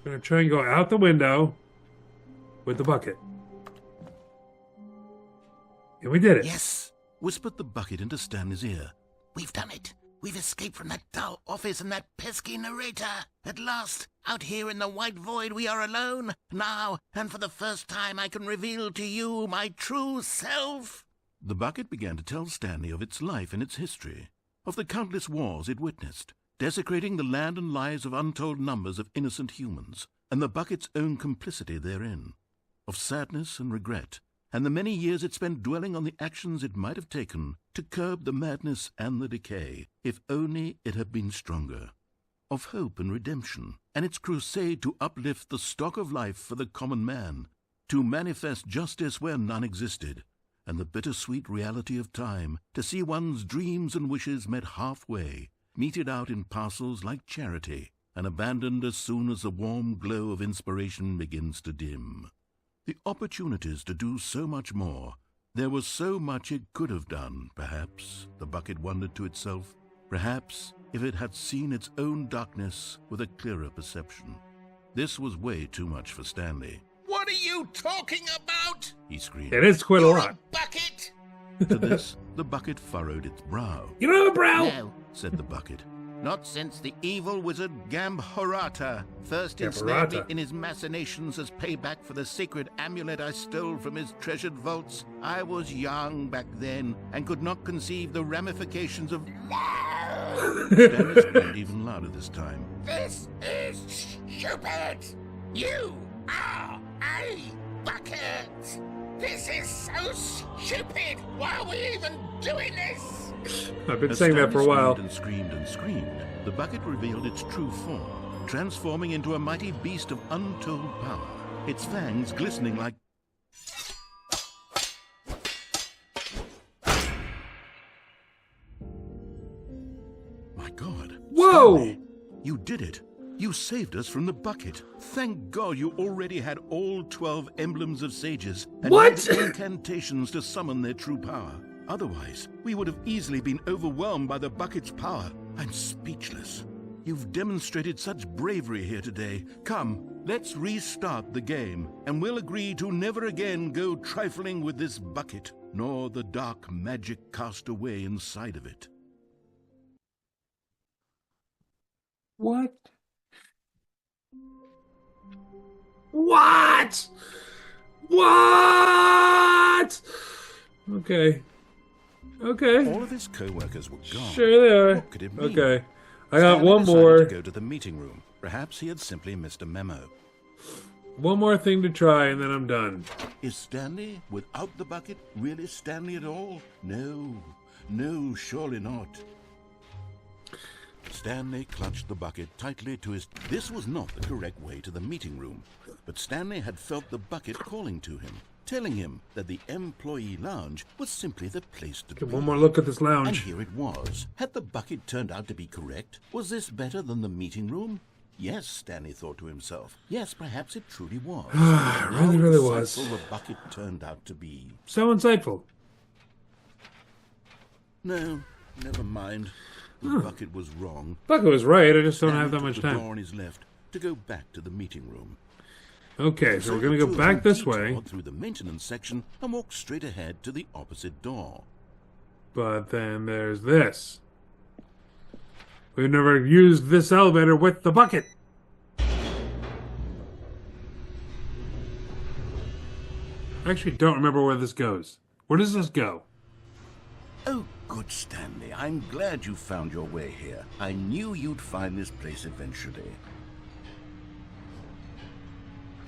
Speaker 1: We're gonna try and go out the window with the bucket. And we did it.
Speaker 2: Yes, whispered the bucket into Stanley's ear.
Speaker 5: We've done it. We've escaped from that dull office and that pesky narrator. At last, out here in the white void, we are alone. Now, and for the first time, I can reveal to you my true self.
Speaker 2: The bucket began to tell Stanley of its life and its history, of the countless wars it witnessed, desecrating the land and lives of untold numbers of innocent humans, and the bucket's own complicity therein, of sadness and regret, and the many years it spent dwelling on the actions it might have taken to curb the madness and the decay, if only it had been stronger, of hope and redemption, and its crusade to uplift the stock of life for the common man, to manifest justice where none existed, and the bittersweet reality of time, to see one's dreams and wishes met halfway, meted out in parcels like charity, and abandoned as soon as the warm glow of inspiration begins to dim. The opportunities to do so much more. There was so much it could have done, perhaps, the bucket wondered to itself. Perhaps, if it had seen its own darkness with a clearer perception. This was way too much for Stanley.
Speaker 5: What are you talking about?
Speaker 2: He screamed.
Speaker 1: It is quite a
Speaker 5: You're
Speaker 1: lot.
Speaker 5: a bucket.
Speaker 2: To this, the bucket furrowed its brow.
Speaker 1: You don't have a brow!
Speaker 5: No,
Speaker 2: Said the bucket.
Speaker 5: not since the evil wizard Gambhorata first ensnared me
Speaker 1: Gambhorata.
Speaker 5: in his machinations as payback for the sacred amulet I stole from his treasured vaults. I was young back then and could not conceive the ramifications of...
Speaker 2: Stanley screamed even louder this time.
Speaker 5: This is stupid! You are a bucket! This is so stupid! Why are we even doing this?
Speaker 1: I've been
Speaker 2: As
Speaker 1: saying that for a
Speaker 2: Stanley
Speaker 1: while.
Speaker 2: screamed and screamed and screamed, the bucket revealed its true form, transforming into a mighty beast of untold power, its fangs glistening like... My God.
Speaker 1: Whoa!
Speaker 2: Stanley, you did it. You saved us from the bucket. Thank God you already had all 12 emblems of sages and
Speaker 1: What?
Speaker 2: made the incantations to summon their true power. Otherwise, we would have easily been overwhelmed by the bucket's power.
Speaker 3: I'm speechless. You've demonstrated such bravery here today. Come, let's restart the game, and we'll agree to never again go trifling with this bucket, nor the dark magic cast away inside of it.
Speaker 1: What? What? What? Okay. Okay.
Speaker 2: All of his co-workers were gone.
Speaker 1: Sure they are.
Speaker 2: What could it mean?
Speaker 1: Okay. I got
Speaker 2: Stanley
Speaker 1: one
Speaker 2: decided
Speaker 1: more.
Speaker 2: to go to the meeting room. Perhaps he had simply missed a memo.
Speaker 1: One more thing to try, and then I'm done.
Speaker 3: Is Stanley, without the bucket, really Stanley at all? No, surely not. Stanley clutched the bucket tightly to his... This was not the correct way to the meeting room, but Stanley had felt the bucket calling to him, telling him that the employee lounge was simply the place to
Speaker 1: Okay,
Speaker 3: be.
Speaker 1: one more look at this
Speaker 3: And
Speaker 1: lounge.
Speaker 3: here it was. Had the bucket turned out to be correct? Was this better than the meeting room? Yes, Stanley thought to himself. Yes, perhaps it truly was.
Speaker 1: Really, really was.
Speaker 3: How insightful the bucket turned out to be.
Speaker 1: So insightful.
Speaker 3: No, never mind. The bucket was wrong.
Speaker 1: Bucket was right. I just don't
Speaker 3: Stanley
Speaker 1: have that
Speaker 3: took
Speaker 1: much
Speaker 3: the
Speaker 1: time.
Speaker 3: door on his left to go back to the meeting room.
Speaker 1: Okay, so we're gonna
Speaker 3: the
Speaker 1: go
Speaker 3: two
Speaker 1: back
Speaker 3: of them
Speaker 1: this way.
Speaker 3: detoured through the maintenance section and walked straight ahead to the opposite door.
Speaker 1: But then there's this. We've never used this elevator with the bucket. I actually don't remember where this goes. Where does this go?
Speaker 3: Oh, good, Stanley. I'm glad you found your way here. I knew you'd find this place eventually.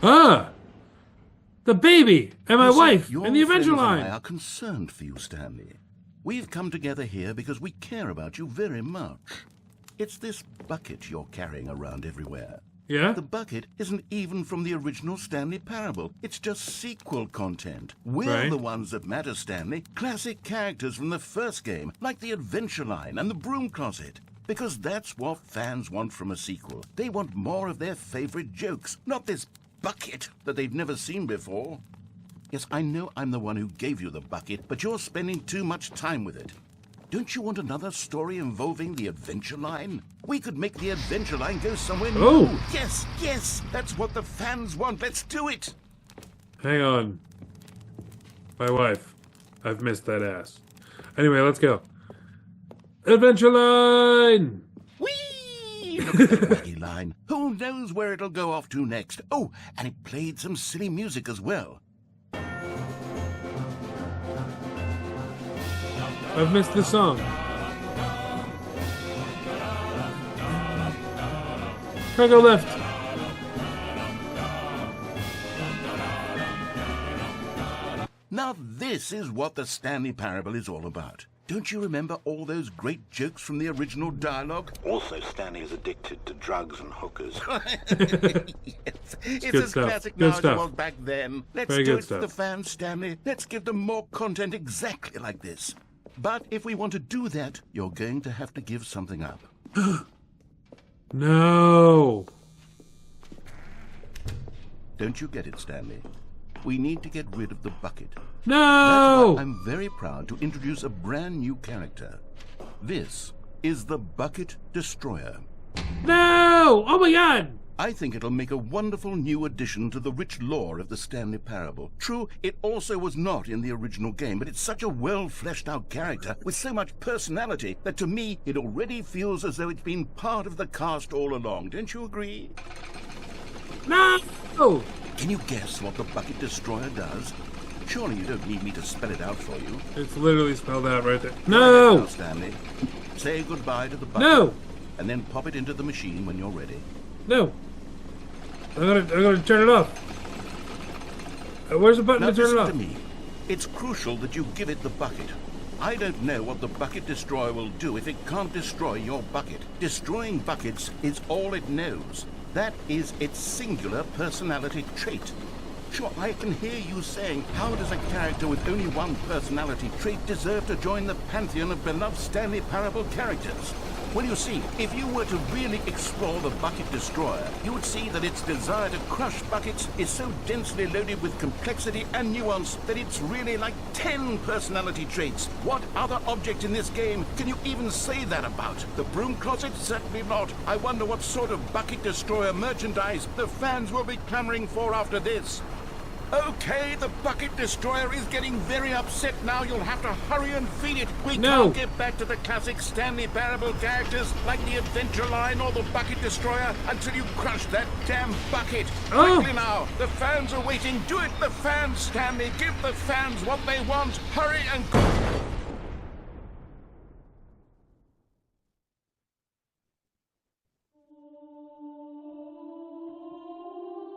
Speaker 1: Ah! The baby! And my
Speaker 3: You see,
Speaker 1: wife!
Speaker 3: your
Speaker 1: And the
Speaker 3: friends
Speaker 1: Avenger
Speaker 3: and I
Speaker 1: line!
Speaker 3: are concerned for you, Stanley. We've come together here because we care about you very much. It's this bucket you're carrying around everywhere.
Speaker 1: Yeah?
Speaker 3: The bucket isn't even from the original Stanley Parable. It's just sequel content. We're
Speaker 1: Right.
Speaker 3: the ones that matter, Stanley. Classic characters from the first game, like the Adventure Line and the Broom Closet. Because that's what fans want from a sequel. They want more of their favorite jokes, not this bucket that they've never seen before. Yes, I know I'm the one who gave you the bucket, but you're spending too much time with it. Don't you want another story involving the Adventure Line? We could make the Adventure Line go somewhere new.
Speaker 1: Oh.
Speaker 3: Yes, that's what the fans want. Let's do it.
Speaker 1: Hang on. My wife. I've missed that ass. Anyway, let's go. Adventure Line!
Speaker 3: Whee! Look at that wacky line. Who knows where it'll go off to next? Oh, and it played some silly music as well.
Speaker 1: I've missed the song. Cargo lift.
Speaker 3: Now this is what the Stanley Parable is all about. Don't you remember all those great jokes from the original dialogue? Also, Stanley is addicted to drugs and hookers. Yes. It's
Speaker 1: good
Speaker 3: as
Speaker 1: stuff.
Speaker 3: classic
Speaker 1: Good
Speaker 3: now as it
Speaker 1: stuff.
Speaker 3: was back then. Let's
Speaker 1: Very
Speaker 3: do
Speaker 1: good
Speaker 3: it for the
Speaker 1: stuff.
Speaker 3: fans, Stanley. Let's give them more content exactly like this. But if we want to do that, you're going to have to give something up.
Speaker 1: No.
Speaker 3: Don't you get it, Stanley? We need to get rid of the bucket. That's
Speaker 1: No.
Speaker 3: why I'm very proud to introduce a brand new character. This is the Bucket Destroyer.
Speaker 1: No. Oh my God.
Speaker 3: I think it'll make a wonderful new addition to the rich lore of the Stanley Parable. True, it also was not in the original game, but it's such a well-fleshed-out character with so much personality that to me it already feels as though it's been part of the cast all along. Don't you agree?
Speaker 1: No.
Speaker 3: Can you guess what the Bucket Destroyer does? Surely you don't need me to spell it out for you.
Speaker 1: It's literally spelled out right there.
Speaker 3: Go ahead now,
Speaker 1: No.
Speaker 3: Stanley. Say goodbye to the bucket.
Speaker 1: No.
Speaker 3: And then pop it into the machine when you're ready.
Speaker 1: No. I'm gonna turn it off. Where's the button
Speaker 3: Now
Speaker 1: to turn it
Speaker 3: listen
Speaker 1: off?
Speaker 3: to me. It's crucial that you give it the bucket. I don't know what the Bucket Destroyer will do if it can't destroy your bucket. Destroying buckets is all it knows. That is its singular personality trait. Sure, I can hear you saying, how does a character with only one personality trait deserve to join the pantheon of beloved Stanley Parable characters? Well, you see, if you were to really explore the Bucket Destroyer, you would see that its desire to crush buckets is so densely loaded with complexity and nuance that it's really like 10 personality traits. What other object in this game can you even say that about? The broom closet? Certainly not. I wonder what sort of Bucket Destroyer merchandise the fans will be clamoring for after this. Okay, the Bucket Destroyer is getting very upset now. You'll have to hurry and feed it. We can't get back to the classic Stanley Parable characters like the Adventure Line or the Bucket Destroyer until you crush that damn bucket. Quickly now, the fans are waiting. Do it, the fans, Stanley. Give the fans what they want. Hurry and go.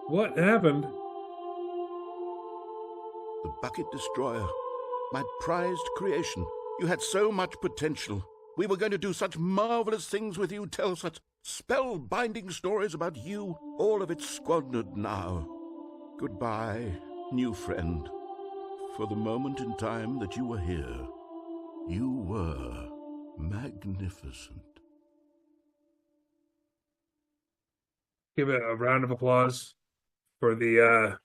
Speaker 1: What happened?
Speaker 3: The Bucket Destroyer, my prized creation. You had so much potential. We were going to do such marvelous things with you, tell such spellbinding stories about you. All of it squandered now. Goodbye, new friend. For the moment in time that you were here, you were magnificent.
Speaker 1: Give it a round of applause for the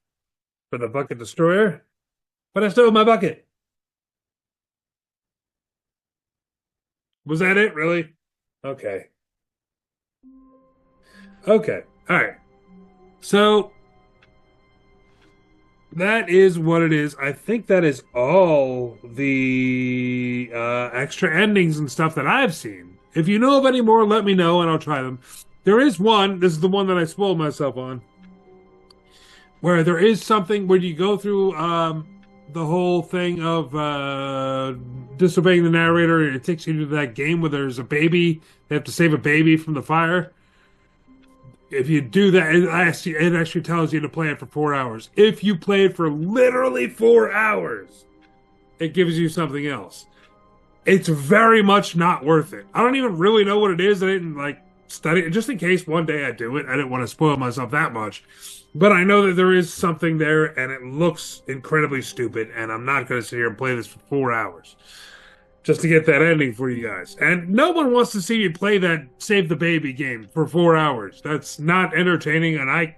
Speaker 1: Bucket Destroyer. But I still have my bucket. Was that it, really? Okay. Okay. All right. So that is what it is. I think that is all the extra endings and stuff that I've seen. If you know of any more, let me know and I'll try them. There is one. This is the one that I spoiled myself on. Where there is something where you go through the whole thing of disobeying the narrator. It takes you to that game where there's a baby. They have to save a baby from the fire. If you do that, it actually tells you to play it for 4 hours. If you play it for literally 4 hours, it gives you something else. It's very much not worth it. I don't even really know what it is. I didn't study it. Just in case one day I do it. I didn't want to spoil myself that much. But I know that there is something there, and it looks incredibly stupid, and I'm not going to sit here and play this for 4 hours just to get that ending for you guys. And no one wants to see me play that Save the Baby game for 4 hours. That's not entertaining, and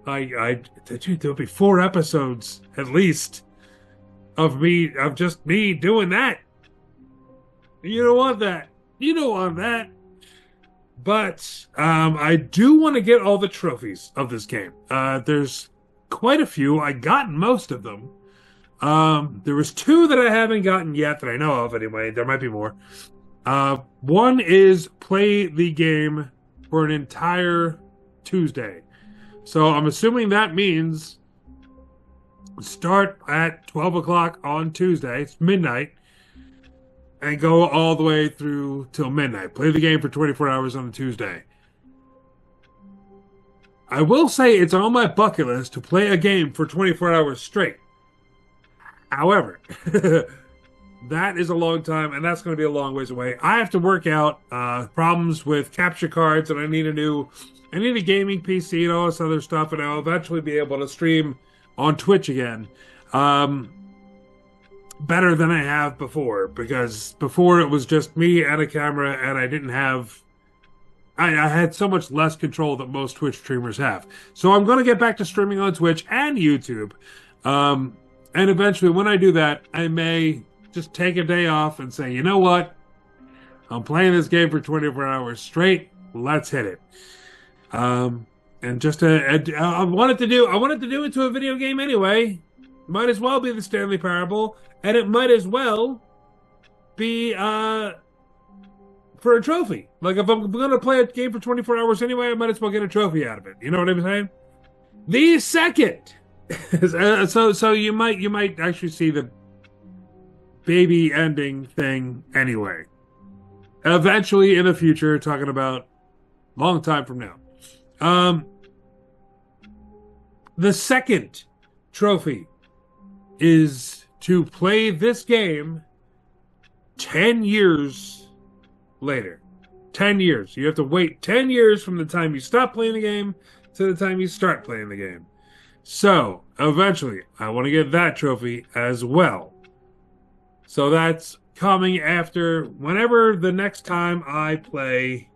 Speaker 1: there'll be 4 episodes, at least, of just me doing that. You don't want that. You don't want that. But I do want to get all the trophies of this game. There's quite a few. I got most of them. There was 2 that I haven't gotten yet that I know of anyway. There might be more. One is play the game for an entire Tuesday. So I'm assuming that means start at 12 o'clock on Tuesday. It's midnight. And go all the way through till midnight. Play the game for 24 hours on a Tuesday. I will say it's on my bucket list to play a game for 24 hours straight. However, that is a long time, and that's going to be a long ways away. I have to work out problems with capture cards, and I need a gaming PC and all this other stuff, and I'll eventually be able to stream on Twitch again. Better than I have before, because before it was just me and a camera, and I had so much less control that most Twitch streamers have. So I'm going to get back to streaming on Twitch and YouTube. And eventually when I do that, I may just take a day off and say, you know what? I'm playing this game for 24 hours straight. Let's hit it. And just I wanted to do it to a video game anyway. Might as well be the Stanley Parable. And it might as well be for a trophy. Like, if I'm going to play a game for 24 hours anyway, I might as well get a trophy out of it. You know what I'm saying? The second. So you might actually see the baby ending thing anyway. Eventually in the future, talking about long time from now. The second trophy is to play this game 10 years later. 10 years. You have to wait 10 years from the time you stop playing the game to the time you start playing the game. So, eventually, I want to get that trophy as well. So that's coming after whenever the next time I play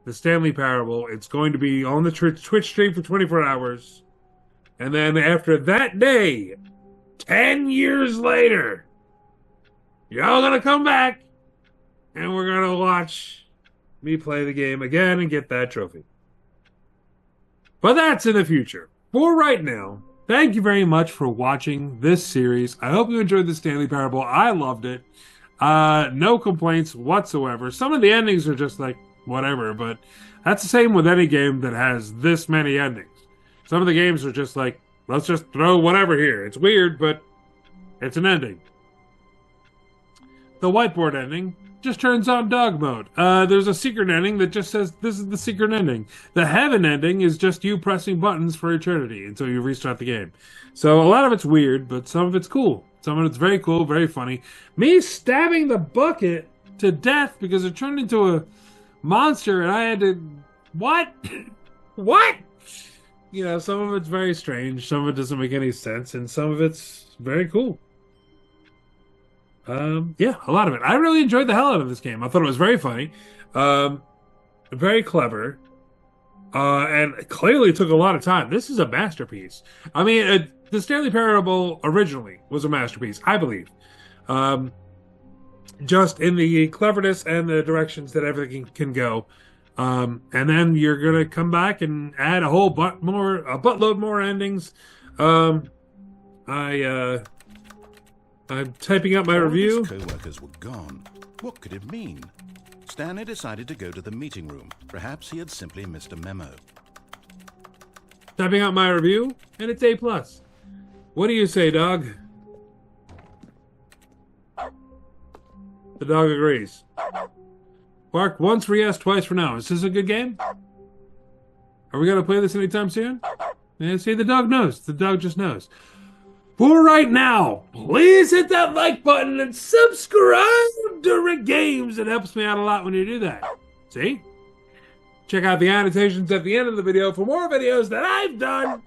Speaker 1: the Stanley Parable. It's going to be on the Twitch stream for 24 hours. And then after that day, 10 years later, y'all gonna come back and we're gonna watch me play the game again and get that trophy. But that's in the future. For right now, thank you very much for watching this series. I hope you enjoyed the Stanley Parable. I loved it. No complaints whatsoever. Some of the endings are just like, whatever, but that's the same with any game that has this many endings. Some of the games are just like, let's just throw whatever here. It's weird, but it's an ending. The whiteboard ending just turns on dog mode. There's a secret ending that just says this is the secret ending. The heaven ending is just you pressing buttons for eternity until you restart the game. So a lot of it's weird, but some of it's cool. Some of it's very cool, very funny. Me stabbing the bucket to death because it turned into a monster and I had to... What? What? You know, some of it's very strange, some of it doesn't make any sense, and some of it's very cool. Yeah, a lot of it. I really enjoyed the hell out of this game. I thought it was very funny, very clever, and clearly took a lot of time. This is a masterpiece. I mean, the Stanley Parable originally was a masterpiece, I believe. Just in the cleverness and the directions that everything can go. And then you're gonna come back and add a whole buttload more endings. I'm typing up my review.
Speaker 2: His co-workers were gone. What could it mean? Stanley decided to go to the meeting room. Perhaps he had simply missed a memo.
Speaker 1: Typing out my review, and it's A+. What do you say, dog? The dog agrees. Bark once for yes, twice for no. Is this a good game? Are we going to play this anytime soon? Yeah, see, the dog knows. The dog just knows. For right now, please hit that like button and subscribe to Rick Games. It helps me out a lot when you do that. See? Check out the annotations at the end of the video for more videos that I've done.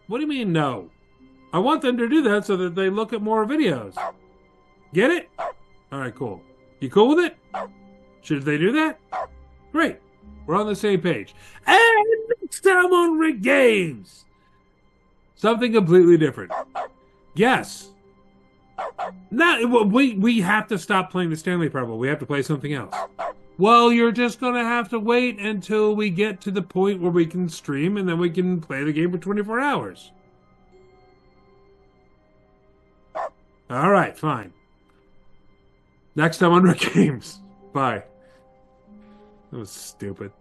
Speaker 1: What do you mean, no? I want them to do that so that they look at more videos. Get it? All right, cool. You cool with it? Should they do that? Great. We're on the same page. And next time on Rick Games, something completely different. Yes. No, we have to stop playing the Stanley Parable. We have to play something else. Well, you're just going to have to wait until we get to the point where we can stream and then we can play the game for 24 hours. All right, fine. Next time on Rick Games. Bye. That was stupid.